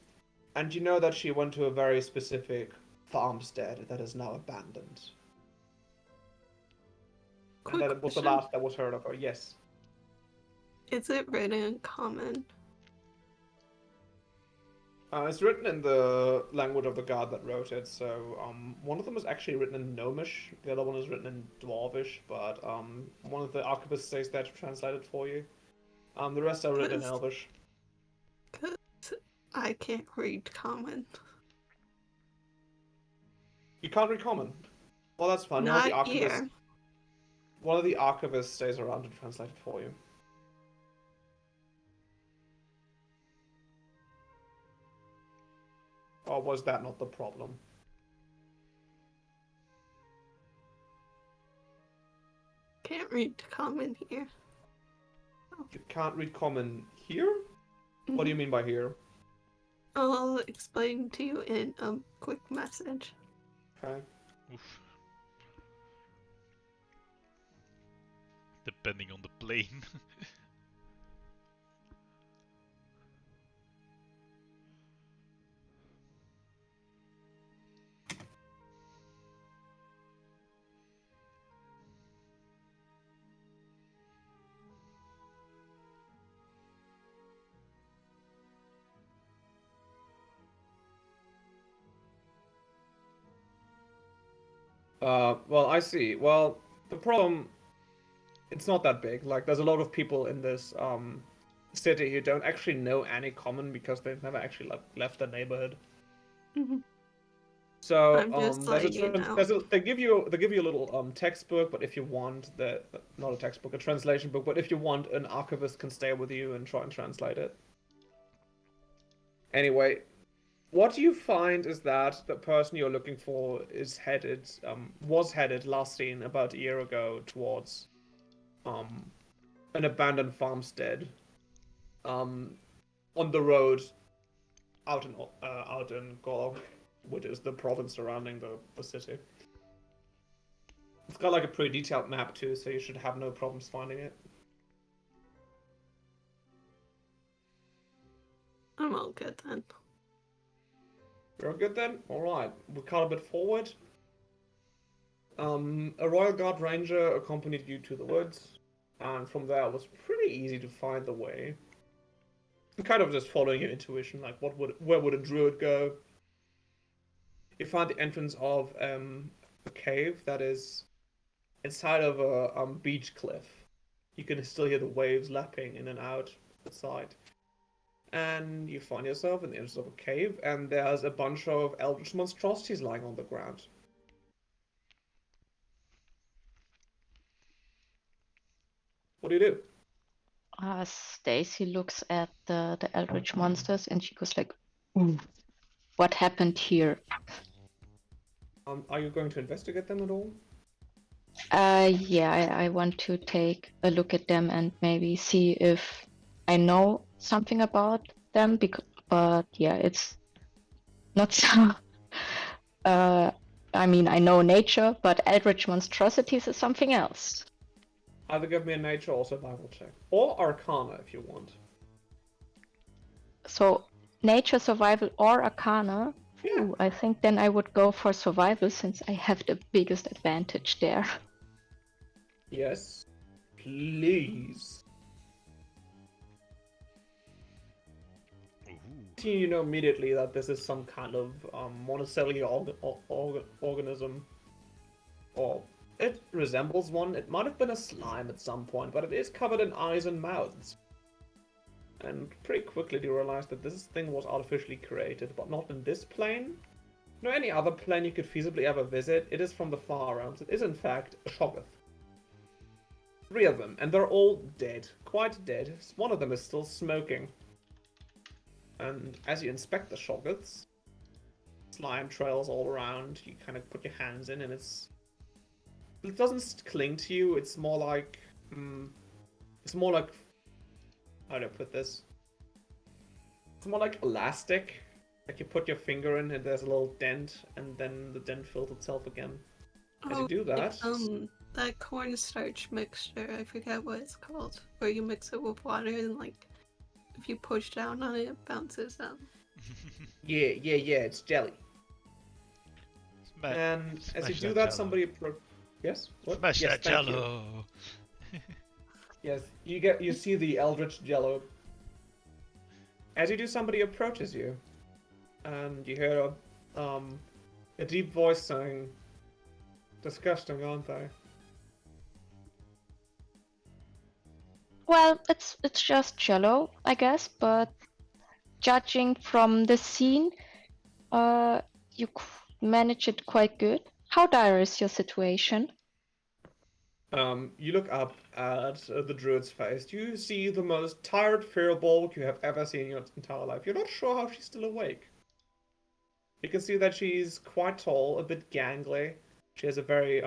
And you know that she went to a very specific farmstead that is now abandoned. And that was the last that was heard of her, yes. Is it written in common? It's written in the language of the god that wrote it, so one of them is actually written in Gnomish, the other one is written in Dwarvish, but one of the archivists says that to translate it for you. The rest are written in Elvish. Because I can't read common. You can't read common? Well, that's fine. Not here. One of the archivists stays around to translate it for you. Or was that not the problem? Can't read common here. You can't read common here? What do you mean by here? I'll explain to you in a quick message. Okay. Oof. Depending on the plane. Well, I see. Well, the problem, it's not that big. Like, there's a lot of people in this city who don't actually know any common because they've never actually left the neighborhood. Mhm. So I'm just they give you a little textbook, but if you want not a textbook, a translation book, but if you want, an archivist can stay with you and try and translate it. Anyway, what you find is that the person you're looking for was headed last seen about a year ago towards an abandoned farmstead on the road out in Golok, which is the province surrounding the city. It's got like a pretty detailed map too, so you should have no problems finding it. I'm all good then. You're good then? Alright, we cut a bit forward. A Royal Guard Ranger accompanied you to the woods. And from there, it was pretty easy to find the way. Kind of just following your intuition, like where would a druid go? You find the entrance of a cave that is inside of a beach cliff. You can still hear the waves lapping in and out the side. And you find yourself in the entrance of a cave, and there's a bunch of eldritch monstrosities lying on the ground. What do you do? Stacy looks at the eldritch monsters and she goes like, "Ooh, what happened here?" Are you going to investigate them at all? Yeah, I want to take a look at them and maybe see if I know something about them. But yeah, it's not so. I mean, I know nature, but eldritch monstrosities is something else. Either give me a nature or survival check. Or arcana if you want. So, nature, survival, or arcana. Yeah. Ooh, I think then I would go for survival since I have the biggest advantage there. Yes. Please. Ooh. You know immediately that this is some kind of monocellular organism. Or it resembles one. It might have been a slime at some point, but it is covered in eyes and mouths. And pretty quickly you realize that this thing was artificially created, but not in this plane. No, any other plane you could feasibly ever visit. It is from the far realms. It is in fact a Shoggoth. 3 of them, and they're all dead. Quite dead. One of them is still smoking. And as you inspect the Shoggoths, slime trails all around. You kind of put your hands in, and it doesn't cling to you. It's more like how do I put this? It's more like elastic. Like you put your finger in, and there's a little dent, and then the dent fills itself again. As you do that, That cornstarch mixture, I forget what it's called, where you mix it with water and like if you push down on it, it bounces up. yeah, it's jelly. And as you do that, somebody yes, what? Smash yes, that thank you. jello. Yes, you see the eldritch jello. As you do, somebody approaches you, and you hear a deep voice saying, "Disgusting, aren't they?" Well, it's just Jello, I guess, but judging from the scene, you manage it quite good. How dire is your situation? You look up at the druid's face. You see the most tired firbolg you have ever seen in your entire life. You're not sure how she's still awake. You can see that she's quite tall, a bit gangly. She has a very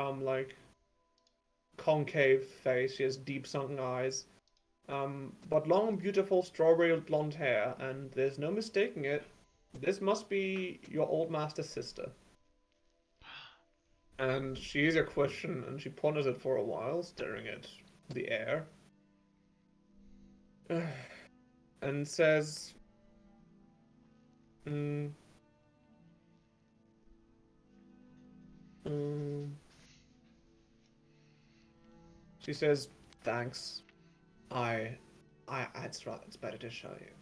concave face. She has deep sunken eyes. But long, beautiful strawberry blonde hair, and there's no mistaking it. This must be your old master's sister. And she hears your question, and she ponders it for a while, staring at the air. And says, she says, "Thanks. It's better to show you.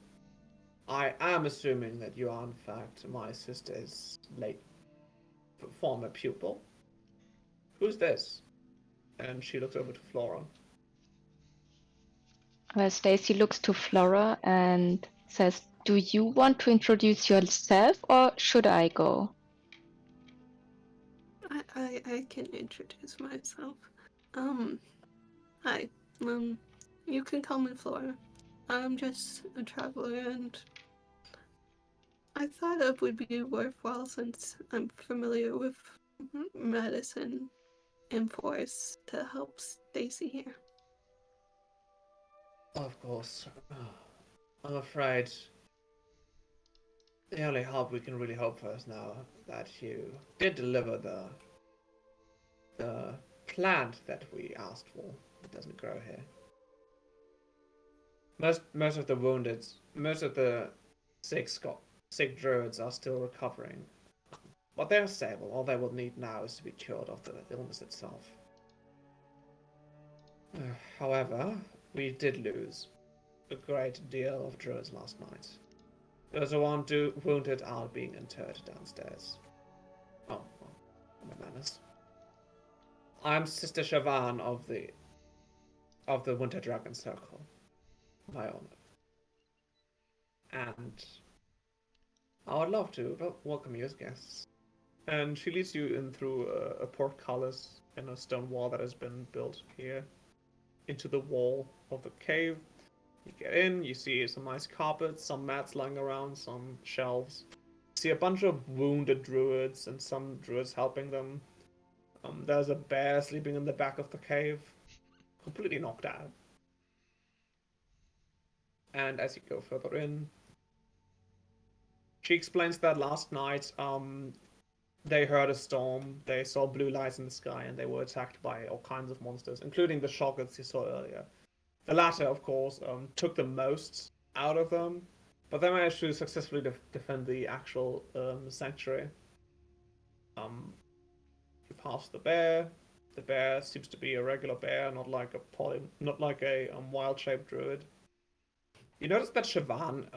I am assuming that you are in fact my sister's late former pupil. Who's this?" And she looks over to Flora. Stacy looks to Flora and says, "Do you want to introduce yourself, or should I go?" I can introduce myself. Hi. You can call me Flora. I'm just a traveler, and I thought it would be worthwhile since I'm familiar with medicine and force to help Stacy here. Of course. I'm afraid the only help we can really hope for is now that you did deliver the plant that we asked for. It doesn't grow here. Most of the wounded, most of the sick druids are still recovering. But they're stable. All they will need now is to be cured of the illness itself. However, we did lose a great deal of druids last night. Those who aren't wounded are being interred downstairs. Oh, well, my manners. I'm Sister Shavan of the Winter Dragon Circle. My honor. And I would love to welcome you as guests. And she leads you in through a portcullis in a stone wall that has been built here into the wall of the cave. You get in, you see some nice carpets, some mats lying around, some shelves. You see a bunch of wounded druids and some druids helping them. There's a bear sleeping in the back of the cave, completely knocked out. And as you go further in, she explains that last night, they heard a storm, they saw blue lights in the sky, and they were attacked by all kinds of monsters, including the shoggoths you saw earlier. The latter, of course, took the most out of them, but they managed to successfully defend the actual sanctuary. You pass the bear. The bear seems to be a regular bear, not like a wild-shaped druid. You notice that Siobhan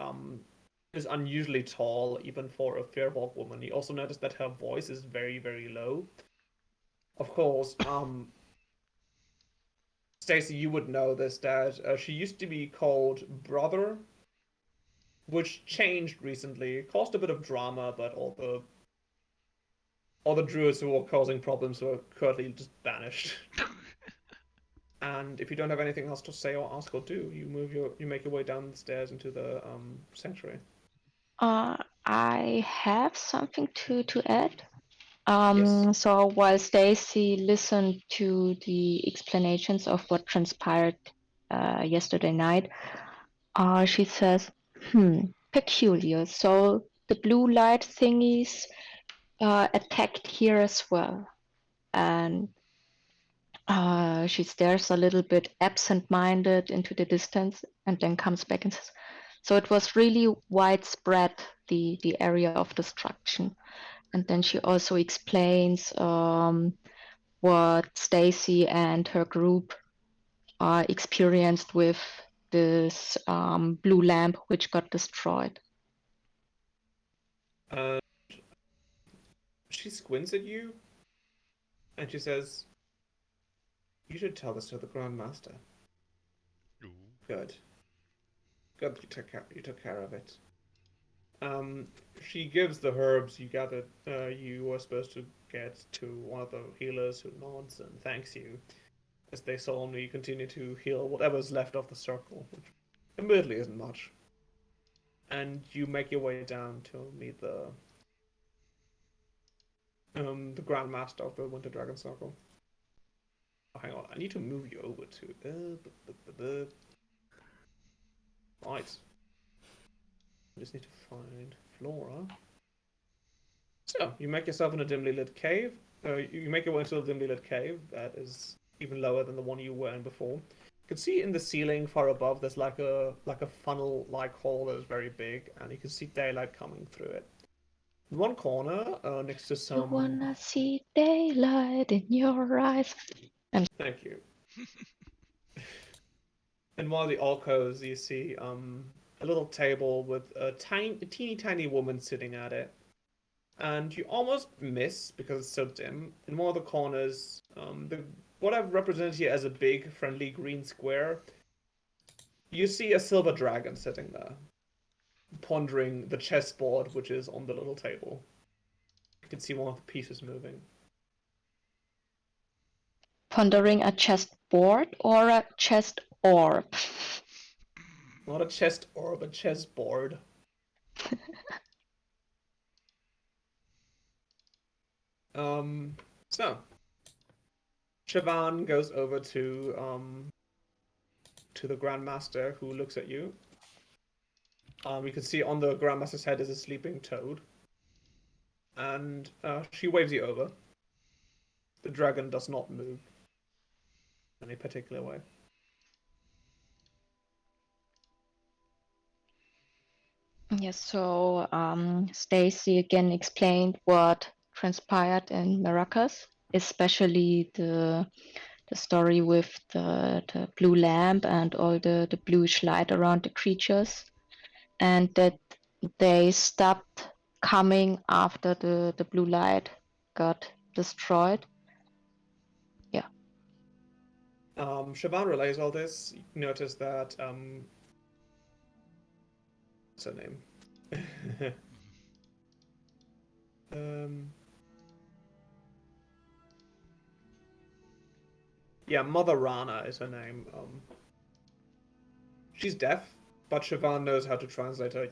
is unusually tall, even for a Firbolg woman. You also notice that her voice is very, very low. Of course, Stacy, you would know this, that she used to be called Brother, which changed recently. It caused a bit of drama, but all the druids who were causing problems were currently just banished. And if you don't have anything else to say or ask or do, you make your way down the stairs into the sanctuary. I have something to add. Yes. So while Stacy listened to the explanations of what transpired yesterday night, she says, peculiar. So the blue light thingies attacked here as well. And she stares a little bit absent-minded into the distance and then comes back and says, so it was really widespread, the area of destruction. And then she also explains what Stacy and her group experienced with this blue lamp which got destroyed. She squints at you, and she says, "You should tell this to the Grand Master." Ooh. Good. Good, you took care of it. She gives the herbs you gathered. You were supposed to get to one of the healers who nods and thanks you, as they solemnly continue to heal whatever's left of the circle, which admittedly isn't much. And you make your way down to meet the Grand Master of the Winter Dragon Circle. Oh, hang on, I need to move you over to. Right. I just need to find Flora. So, you make yourself in a dimly lit cave. You make your way into a dimly lit cave that is even lower than the one you were in before. You can see in the ceiling far above there's like a funnel-like hole that is very big, and you can see daylight coming through it. In one corner, next to I some... wanna see daylight in your eyes. Thank you. In one of the alcoves, you see a little table with a teeny tiny woman sitting at it. And you almost miss, because it's so dim, in one of the corners, what I've represented here as a big, friendly green square, you see a silver dragon sitting there, pondering the chessboard which is on the little table. You can see one of the pieces moving. Pondering a chest board or a chest orb? Not a chest orb, a chessboard. So Siobhan goes over to the Grandmaster, who looks at you. You can see on the Grandmaster's head is a sleeping toad. And she waves you over. The dragon does not move in any particular way. Yes, so Stacy again explained what transpired in Maracas, especially the the story with the blue lamp and all the bluish light around the creatures, and that they stopped coming after the blue light got destroyed. Yeah. Siobhan relays all this. You notice that what's her name? Yeah, Mother Rana is her name. She's deaf, but Siobhan knows how to translate her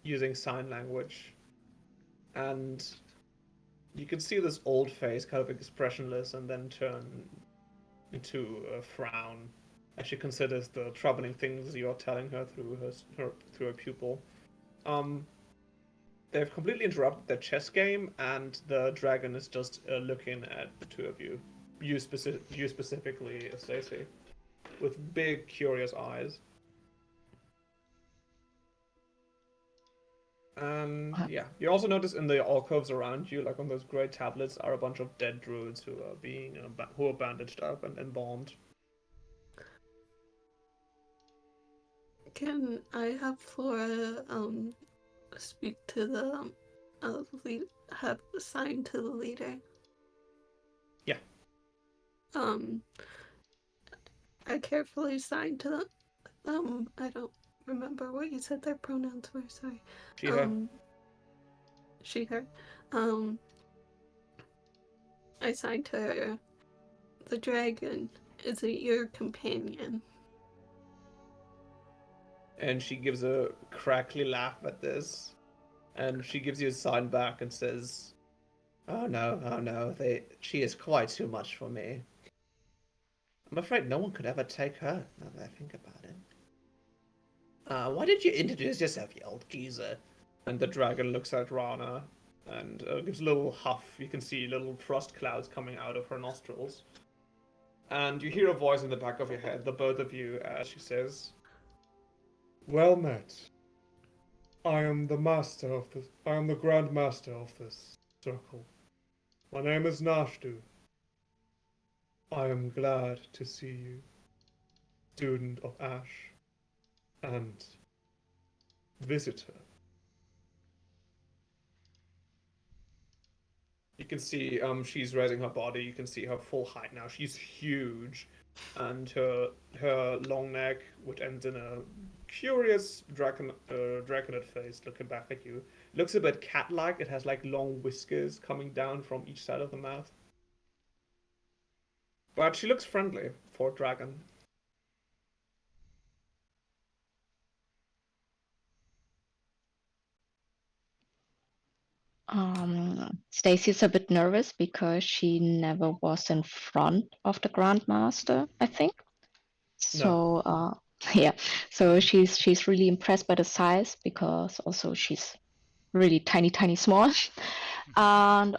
using sign language. And you can see this old face, kind of expressionless, and then turn into a frown as she considers the troubling things you're telling her through her pupil. They've completely interrupted their chess game, and the dragon is just looking at the two of you. You specifically, Stacy, with big, curious eyes. And yeah, you also notice in the alcoves around you, like on those great tablets, are a bunch of dead druids who are bandaged up and embalmed. Can I have Flora speak to the have assigned to the leader? Yeah. I carefully signed to them. I don't remember what you said their pronouns were, sorry. She, her. She, her. I signed to her. The dragon is your companion. And she gives a crackly laugh at this. And she gives you a sign back and says, oh no, she is quite too much for me. I'm afraid no one could ever take her, now that I think about it. Why did you introduce yourself, you old geezer? And the dragon looks at Rana and gives a little huff. You can see little frost clouds coming out of her nostrils. And you hear a voice in the back of your head, the both of you, as she says, well met. I am the Grand Master of this circle. My name is Nashdu. I am glad to see you, student of Ash, and visitor. You can see she's raising her body. You can see her full height now. She's huge, and her long neck, which ends in a curious draconid face looking back at you, looks a bit cat-like. It has like long whiskers coming down from each side of the mouth. But she looks friendly for a dragon. Stacy's a bit nervous because she never was in front of the Grandmaster, I think. So yeah, so she's really impressed by the size because also she's really tiny small. And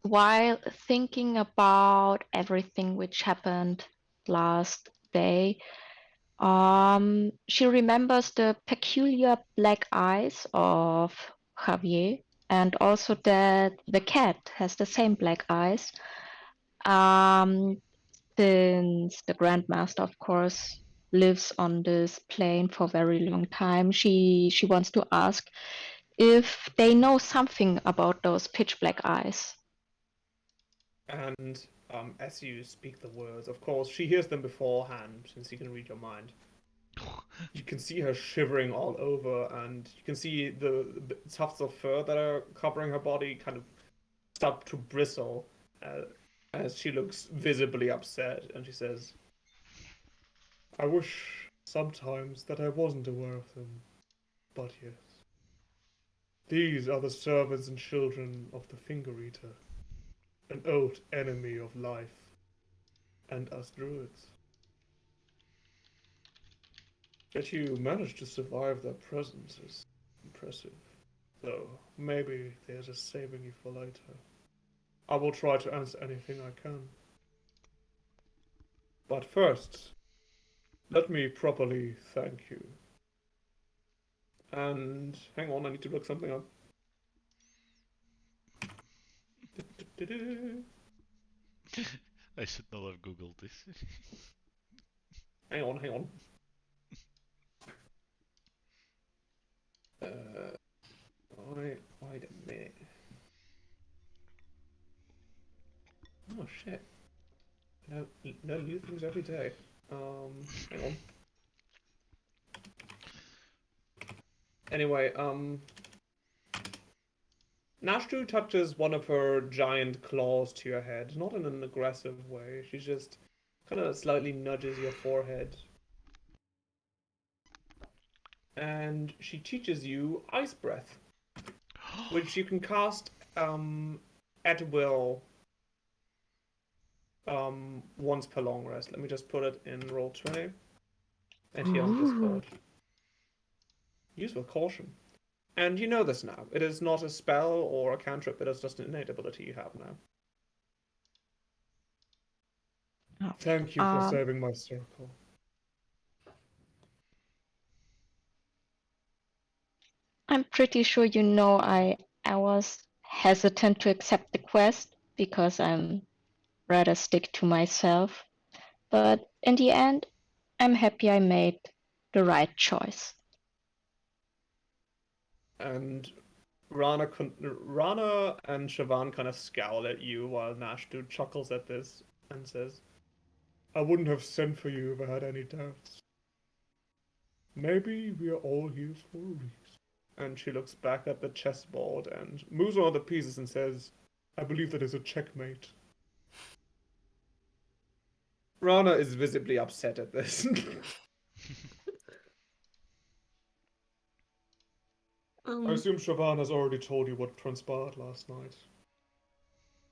while thinking about everything which happened last day, she remembers the peculiar black eyes of Javier, and also that the cat has the same black eyes. Since the Grandmaster, of course, lives on this plane for a very long time, she wants to ask if they know something about those pitch black eyes. And as you speak the words, of course, she hears them beforehand, since he can read your mind. You can see her shivering all over, and you can see the tufts of fur that are covering her body kind of start to bristle as she looks visibly upset, and she says, I wish sometimes that I wasn't aware of them, but yes. These are the servants and children of the Finger Eater, an old enemy of life, and us druids. Yet you managed to survive their presence is impressive, though maybe there's a saving you for later. I will try to answer anything I can. But first, let me properly thank you. And hang on, I need to look something up. Do-do. I should not have googled this. Hang on. Wait a minute. Oh shit. No new things every day. Hang on. Anyway, Nashtu touches one of her giant claws to your head, not in an aggressive way. She just kind of slightly nudges your forehead. And she teaches you Ice Breath, which you can cast at will once per long rest. Let me just put it in Roll20 and here on Discord. Use with caution. And you know this now. It is not a spell or a cantrip, it is just an innate ability you have now. Oh. Thank you for saving my circle. I'm pretty sure you know I was hesitant to accept the quest because I'm rather stick to myself. But in the end, I'm happy I made the right choice. And Rana and Siobhan kind of scowl at you while Nashtu chuckles at this and says, I wouldn't have sent for you if I had any doubts. Maybe we are all here for a reason. And she looks back at the chessboard and moves one of the pieces and says, I believe that is a checkmate. Rana is visibly upset at this. I assume Siobhan has already told you what transpired last night.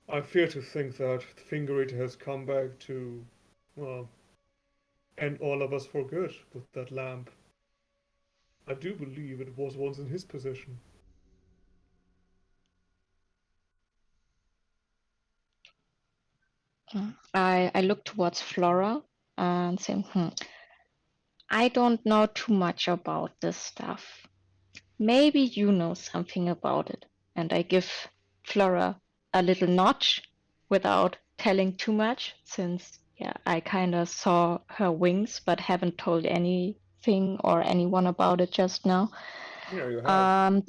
I fear to think that the Finger Eater has come back to, well, end all of us for good with that lamp. I do believe it was once in his possession. I look towards Flora and say, I don't know too much about this stuff. Maybe you know something about it. And I give Flora a little notch without telling too much, since I kind of saw her wings but haven't told anything or anyone about it just now. Yeah, you have.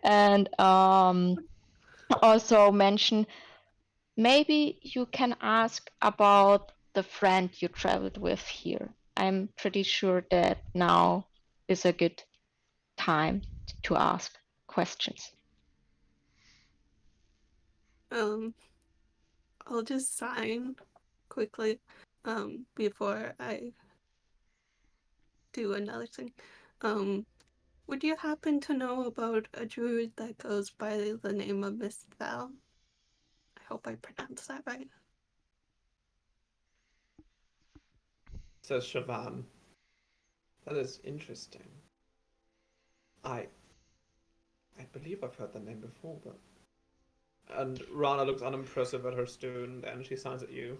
And also mention, maybe you can ask about the friend you traveled with here. I'm pretty sure that now is a good time to ask questions. I'll just sign quickly before I do another thing. Would you happen to know about a druid that goes by the name of Miss Val? I hope I pronounced that right. Says Siobhan. That is interesting. I believe I've heard that name before, but... And Rana looks unimpressive at her student, and she signs at you.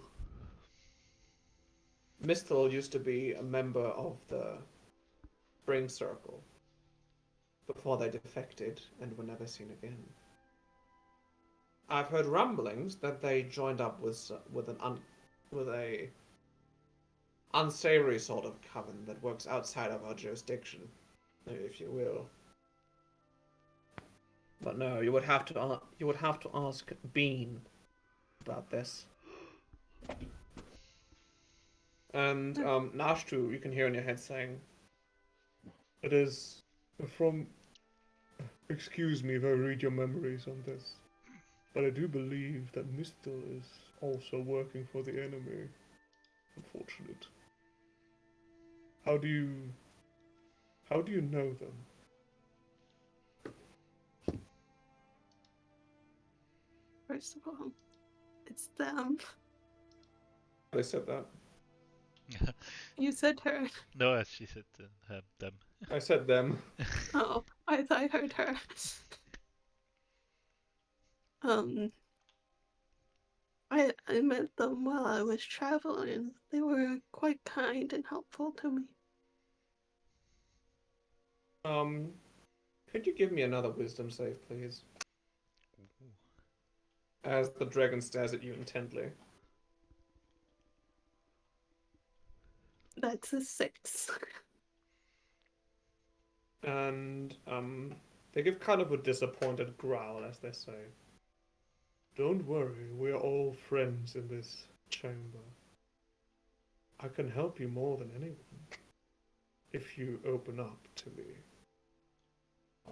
Mistel used to be a member of the Spring Circle before they defected and were never seen again. I've heard rumblings that they joined up with a unsavory sort of coven that works outside of our jurisdiction, if you will. But no, you would have to ask Bean about this. And Nashtu, you can hear in your head saying, "It is from. Excuse me if I read your memories on this, but I do believe that Mistel is also working for the enemy. Unfortunate. How do you know them?" First of all, it's them. They said that. You said her. No, as she said them. I said them. Oh, I thought I heard her. I met them while I was traveling. They were quite kind and helpful to me. Could you give me another wisdom save, please? as the dragon stares at you intently. That's a 6. And they give kind of a disappointed growl as they say, "Don't worry, we're all friends in this chamber. I can help you more than anyone if you open up to me.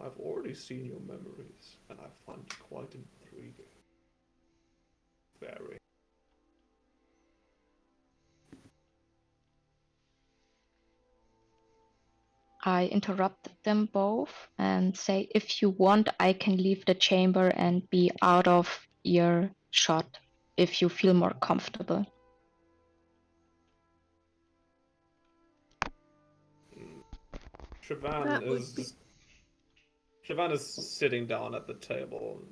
I've already seen your memories, and I find it quite intriguing. Very." I interrupt them both and say, if you want, I can leave the chamber and be out of earshot if you feel more comfortable. Siobhan That would be. Siobhan is sitting down at the table,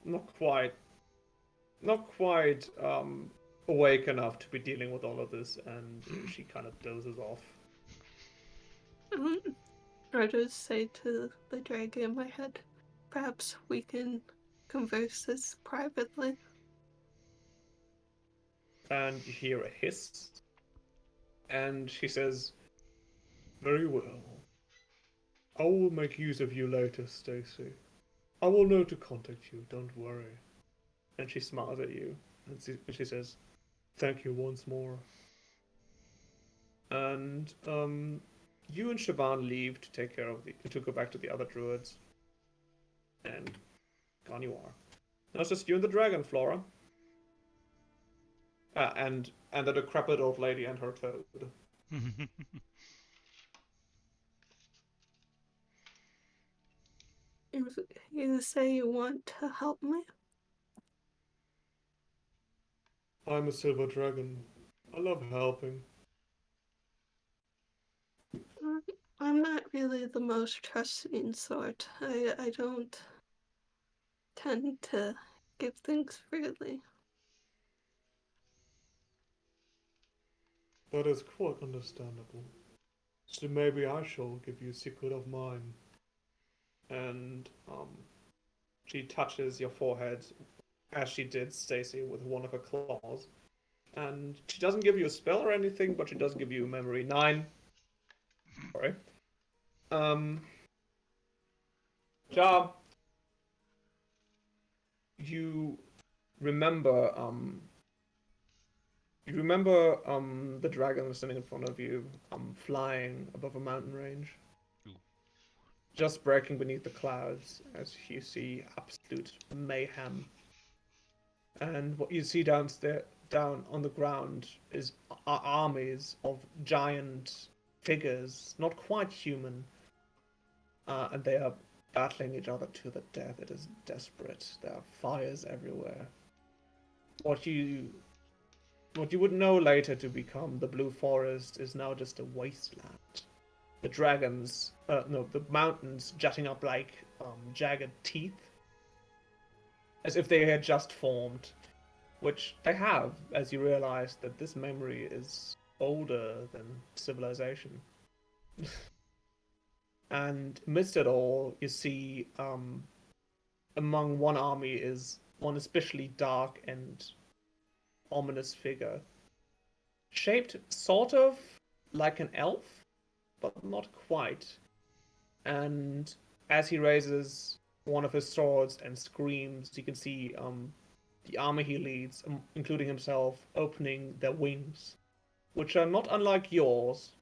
not quite awake enough to be dealing with all of this, and she kind of dozes off. I just say to the dragon in my head, perhaps we can converse this privately. And you hear a hiss, and she says, "Very well. I will make use of you later, Stacy. I will know to contact you, don't worry." And she smiles at you, and she says, "Thank you once more." And you and Siobhan leave to take care of to go back to the other druids. And gone you are. Now it's just you and the dragon, Flora. And the decrepit old lady and her toad. You say you want to help me? I'm a silver dragon. I love helping. I'm not really the most trusting sort. I don't tend to give things freely. That is quite understandable. So maybe I shall give you a secret of mine. And she touches your forehead as she did Stacy with one of her claws. And she doesn't give you a spell or anything, but she does give you a memory 9. Sorry. Ja, you remember the dragon standing in front of you, flying above a mountain range. Ooh. Just breaking beneath the clouds as you see absolute mayhem. And what you see down on the ground is armies of giant figures, not quite human, and they are battling each other to the death. It is desperate. There are fires everywhere. What you would know later to become the Blue Forest is now just a wasteland. The mountains jutting up like jagged teeth, as if they had just formed, which they have, as you realize that this memory is older than civilization. And amidst it all, you see among one army is one especially dark and ominous figure, shaped sort of like an elf, but not quite. And as he raises one of his swords and screams, you can see the army he leads, including himself, opening their wings, which are not unlike yours.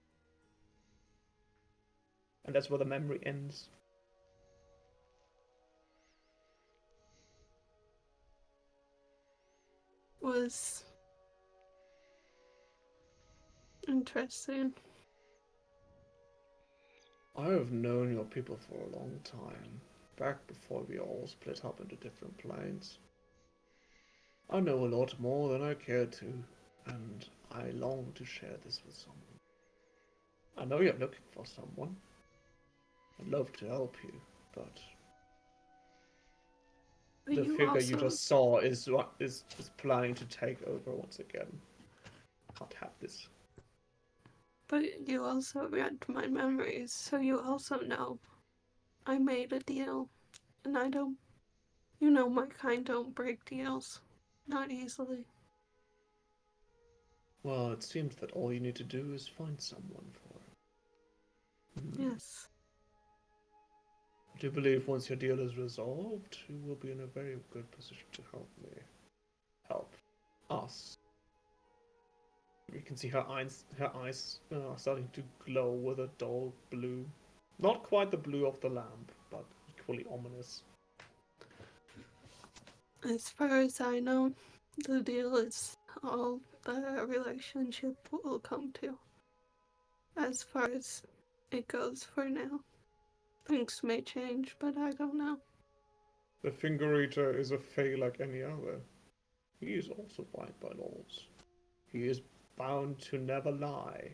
And that's where the memory ends. Was interesting. I have known your people for a long time, back before we all split up into different planes. I know a lot more than I care to, and I long to share this with someone. I know you're looking for someone. I'd love to help you, but the figure you just saw is planning to take over once again. Can't have this. But you also read my memories, so you also know I made a deal, and I don't You know my kind don't break deals. Not easily. Well, it seems that all you need to do is find someone for it. Yes. I do believe once your deal is resolved, you will be in a very good position to help me. Help us. You can see her eyes are starting to glow with a dull blue. Not quite the blue of the lamp, but equally ominous. As far as I know, the deal is all the relationship will come to. As far as it goes for now. Things may change, but I don't know. The Finger Eater is a Fae like any other. He is also bound by laws. He is bound to never lie.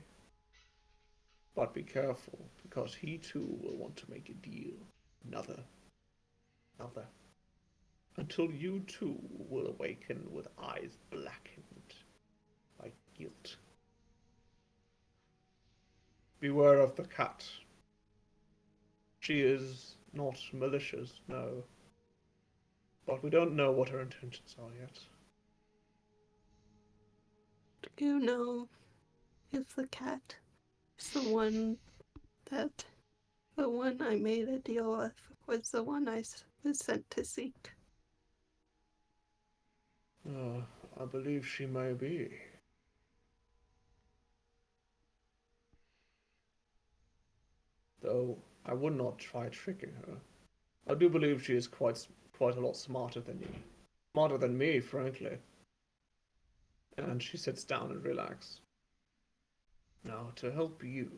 But be careful, because he too will want to make a deal. Another. Until you too will awaken with eyes blackened by guilt. Beware of the cat. She is not malicious, no. But we don't know what her intentions are yet. Do you know if the cat is the one I made a deal with was the one I was sent to seek? I believe she may be. Though I would not try tricking her. I do believe she is quite a lot smarter than you. Smarter than me, frankly. And she sits down and relaxes. Now, to help you,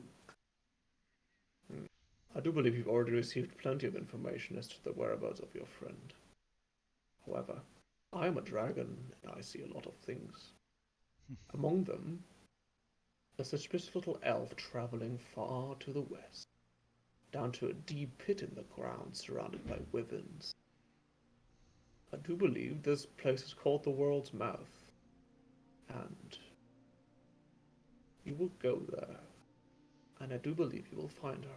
I do believe you've already received plenty of information as to the whereabouts of your friend. However, I am a dragon, and I see a lot of things. Among them, a suspicious little elf traveling far to the west, down to a deep pit in the ground surrounded by wyverns. I do believe this place is called the World's Mouth, and you will go there, and I do believe you will find her.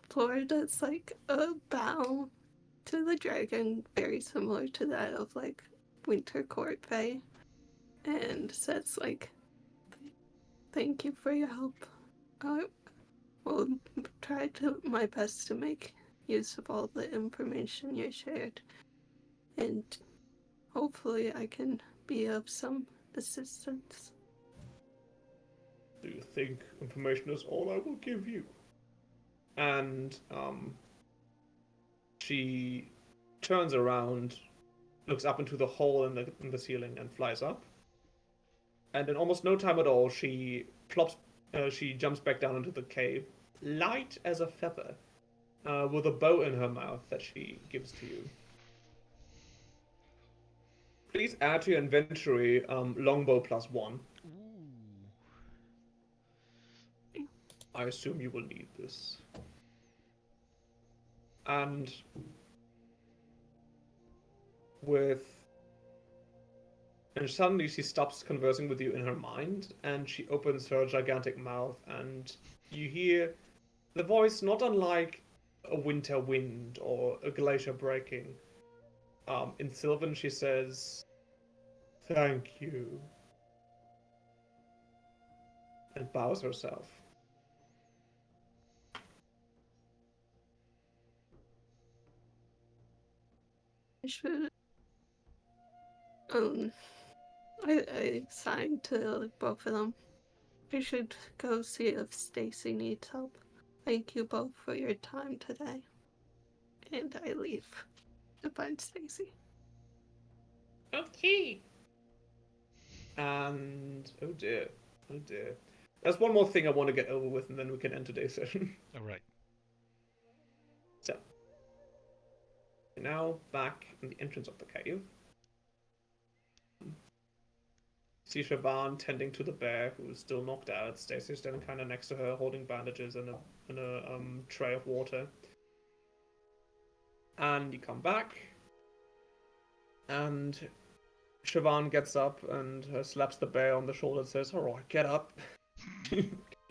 Flora does like a bow to the dragon, very similar to that of like Winter Court Fae, and says like, "Thank you for your help. I will try my best to make use of all the information you shared, and hopefully I can be of some assistance." Do you think information is all I will give you? And she turns around, looks up into the hole in the ceiling, and flies up. And in almost no time at all, she jumps back down into the cave, light as a feather, with a bow in her mouth that she gives to you. Please add to your inventory longbow +1. I assume you will need this. And suddenly she stops conversing with you in her mind, and she opens her gigantic mouth, and you hear the voice not unlike a winter wind or a glacier breaking. In Sylvan she says, "Thank you," and bows herself. I should I signed to like, both of them. I should go see if Stacy needs help. Thank you both for your time today. And I leave to find Stacy. Okay. And oh dear. There's one more thing I want to get over with, and then we can end today's session. All right. So, we're now back in the entrance of the cave. See Siobhan tending to the bear, who is still knocked out. Stacy's standing kind of next to her, holding bandages and a tray of water. And you come back, and Siobhan gets up and slaps the bear on the shoulder and says, "All right, get up."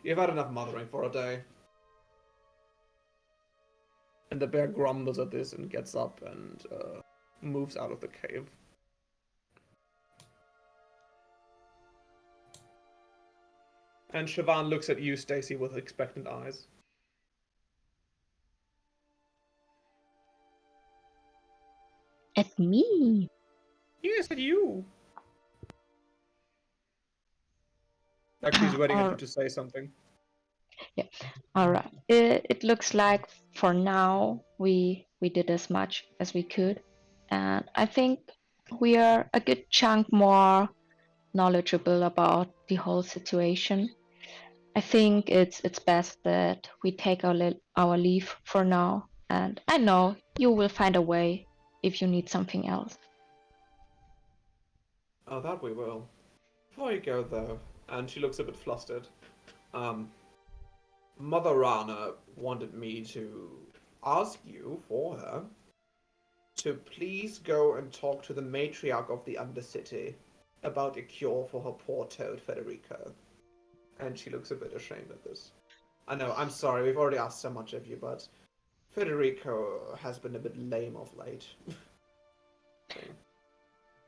You've had enough mothering for a day. And the bear grumbles at this and gets up and moves out of the cave. And Siobhan looks at you, Stacy, with expectant eyes. At me. Yes, at you. Like she's waiting at you to say something. All right. It looks like for now we did as much as we could, and I think we are a good chunk more knowledgeable about the whole situation. I think it's best that we take our leave for now, and I know you will find a way if you need something else. Oh, that we will. Before you go, though, and she looks a bit flustered, Mother Rana wanted me to ask you, for her, to please go and talk to the matriarch of the Undercity about a cure for her poor toad, Federico. And she looks a bit ashamed at this. I know, I'm sorry, we've already asked so much of you, but Federico has been a bit lame of late.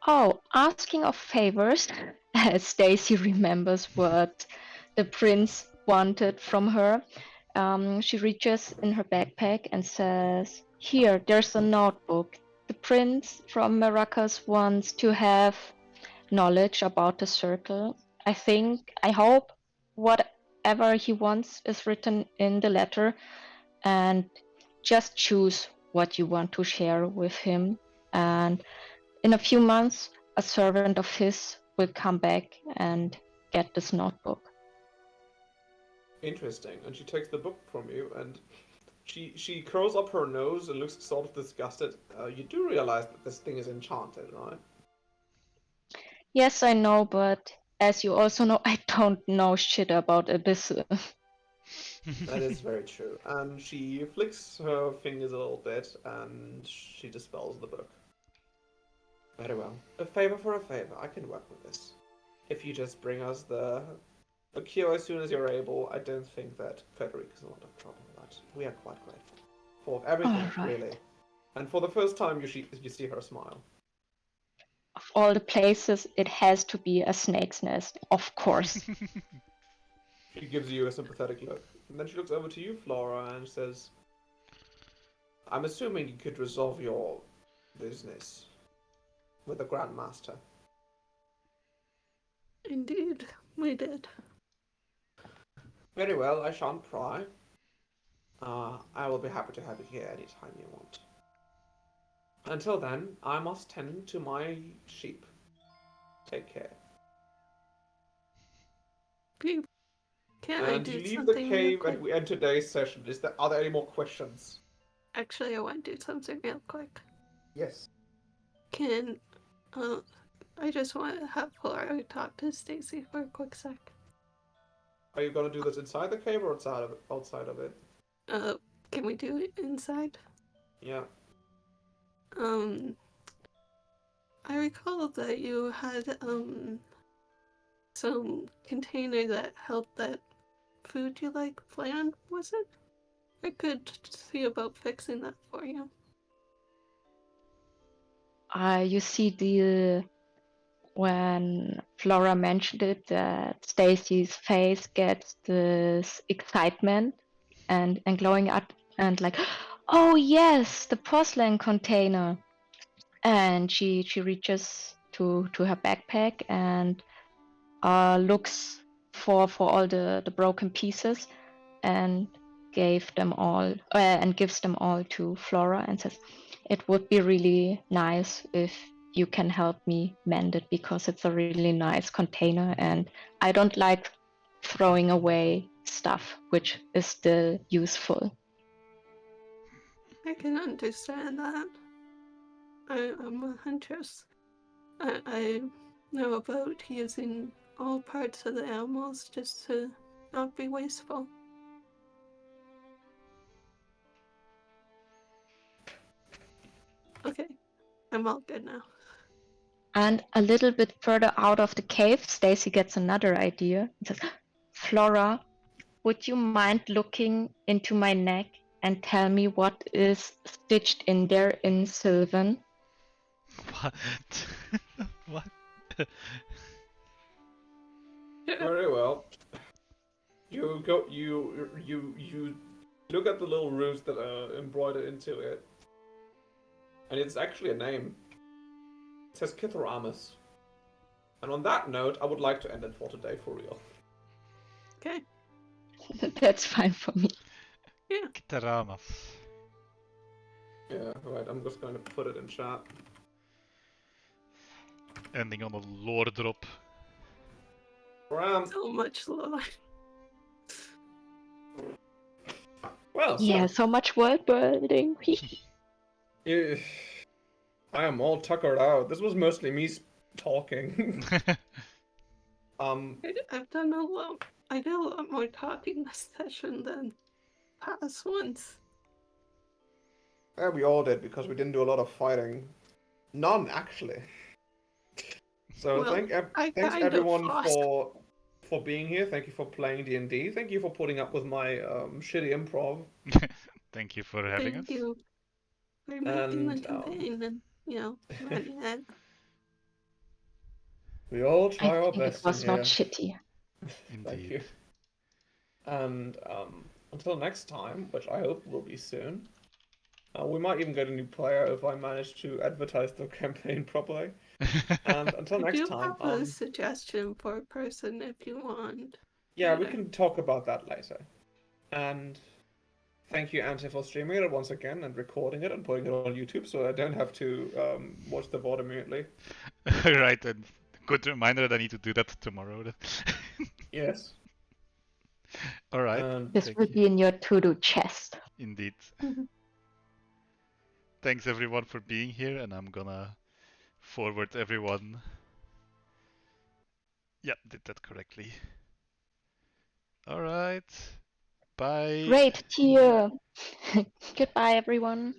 Oh, asking of favors. Stacy remembers what the prince wanted from her. She reaches in her backpack and says, "Here, there's a notebook. The prince from Maracas wants to have knowledge about the circle. I hope whatever he wants is written in the letter, and just choose what you want to share with him. And in a few months, a servant of his will come back and get this notebook." Interesting. And she takes the book from you, and she curls up her nose and looks sort of disgusted. You do realize that this thing is enchanted, right? Yes, I know, but as you also know, I don't know shit about Abyssal. That is very true. And she flicks her fingers a little bit, and she dispels the book. Very well. A favor for a favor. I can work with this. If you just bring us the cure as soon as you're able, I don't think that Frederick is a lot of trouble with that. We are quite grateful for everything, All right. really. And for the first time, you see her smile. Of all the places, it has to be a snake's nest, of course. She gives you a sympathetic look. And then she looks over to you, Flora, and says, I'm assuming you could resolve your business with the Grand Master. Indeed, we did. Very well, I shan't pry. I will be happy to have you here anytime you want. Until then, I must tend to my sheep. Take care. Can I And do you leave something the real cave quick? and we end today's session. Are there any more questions? Actually, I want to do something real quick. Yes. Can, I just want to have Flora talk to Stacy for a quick sec. Are you gonna do this inside the cave or outside of it? Can we do it inside? Yeah. I recall that you had, some container that held that food you like planned, was it? I could see about fixing that for you. You see when Flora mentioned it, that Stacy's face gets this excitement and glowing up and like, oh yes, the porcelain container. And she reaches to her backpack and looks for all the broken pieces and gives them all to Flora and says, "It would be really nice if you can help me mend it, because it's a really nice container and I don't like throwing away stuff which is still useful." I can understand that. I'm a huntress. I know about using all parts of the animals just to not be wasteful. Okay, I'm all good now. And a little bit further out of the cave, Stacy gets another idea and says, "Flora, would you mind looking into my neck and tell me what is stitched in there in Sylvan? What? What? Very well. You go. You look at the little runes that are embroidered into it, and it's actually a name. It says Kitharamus. And on that note, I would like to end it for today, for real. Okay. That's fine for me. Kitaramas. Yeah, right. I'm just going to put it in chat. Ending on a lore drop. Ram. So much lore. Well, Yeah, so much world building. Yeah, I am all tuckered out. This was mostly me talking. I've done a lot. I did a lot more talking this session than past ones. Yeah, we all did because we didn't do a lot of fighting. None, actually. So Well, thanks I thanks kind of everyone fought. for being here. Thank you for playing D&D. Thank you for putting up with my shitty improv. Thank you for having Thank us. you for making the And campaign and, running it. we all I try our think it best in was not here. shitty. Thank Indeed. you. And until next time, which I hope will be soon, we might even get a new player if I manage to advertise the campaign properly. And until I next do time, have a suggestion for a person if you want. yeah, we later. can talk about that later. And thank you, Ante, for streaming it once again and recording it and putting it on YouTube, so I don't have to watch the VOD immediately. Right, and good reminder that I need to do that tomorrow. Yes. Alright, And This thank will you. be in your to-do chest. Indeed. Mhm. Thanks everyone for being here, and I'm gonna forward everyone. Yeah, did that correctly. Alright. Bye. Great tier. Goodbye, everyone.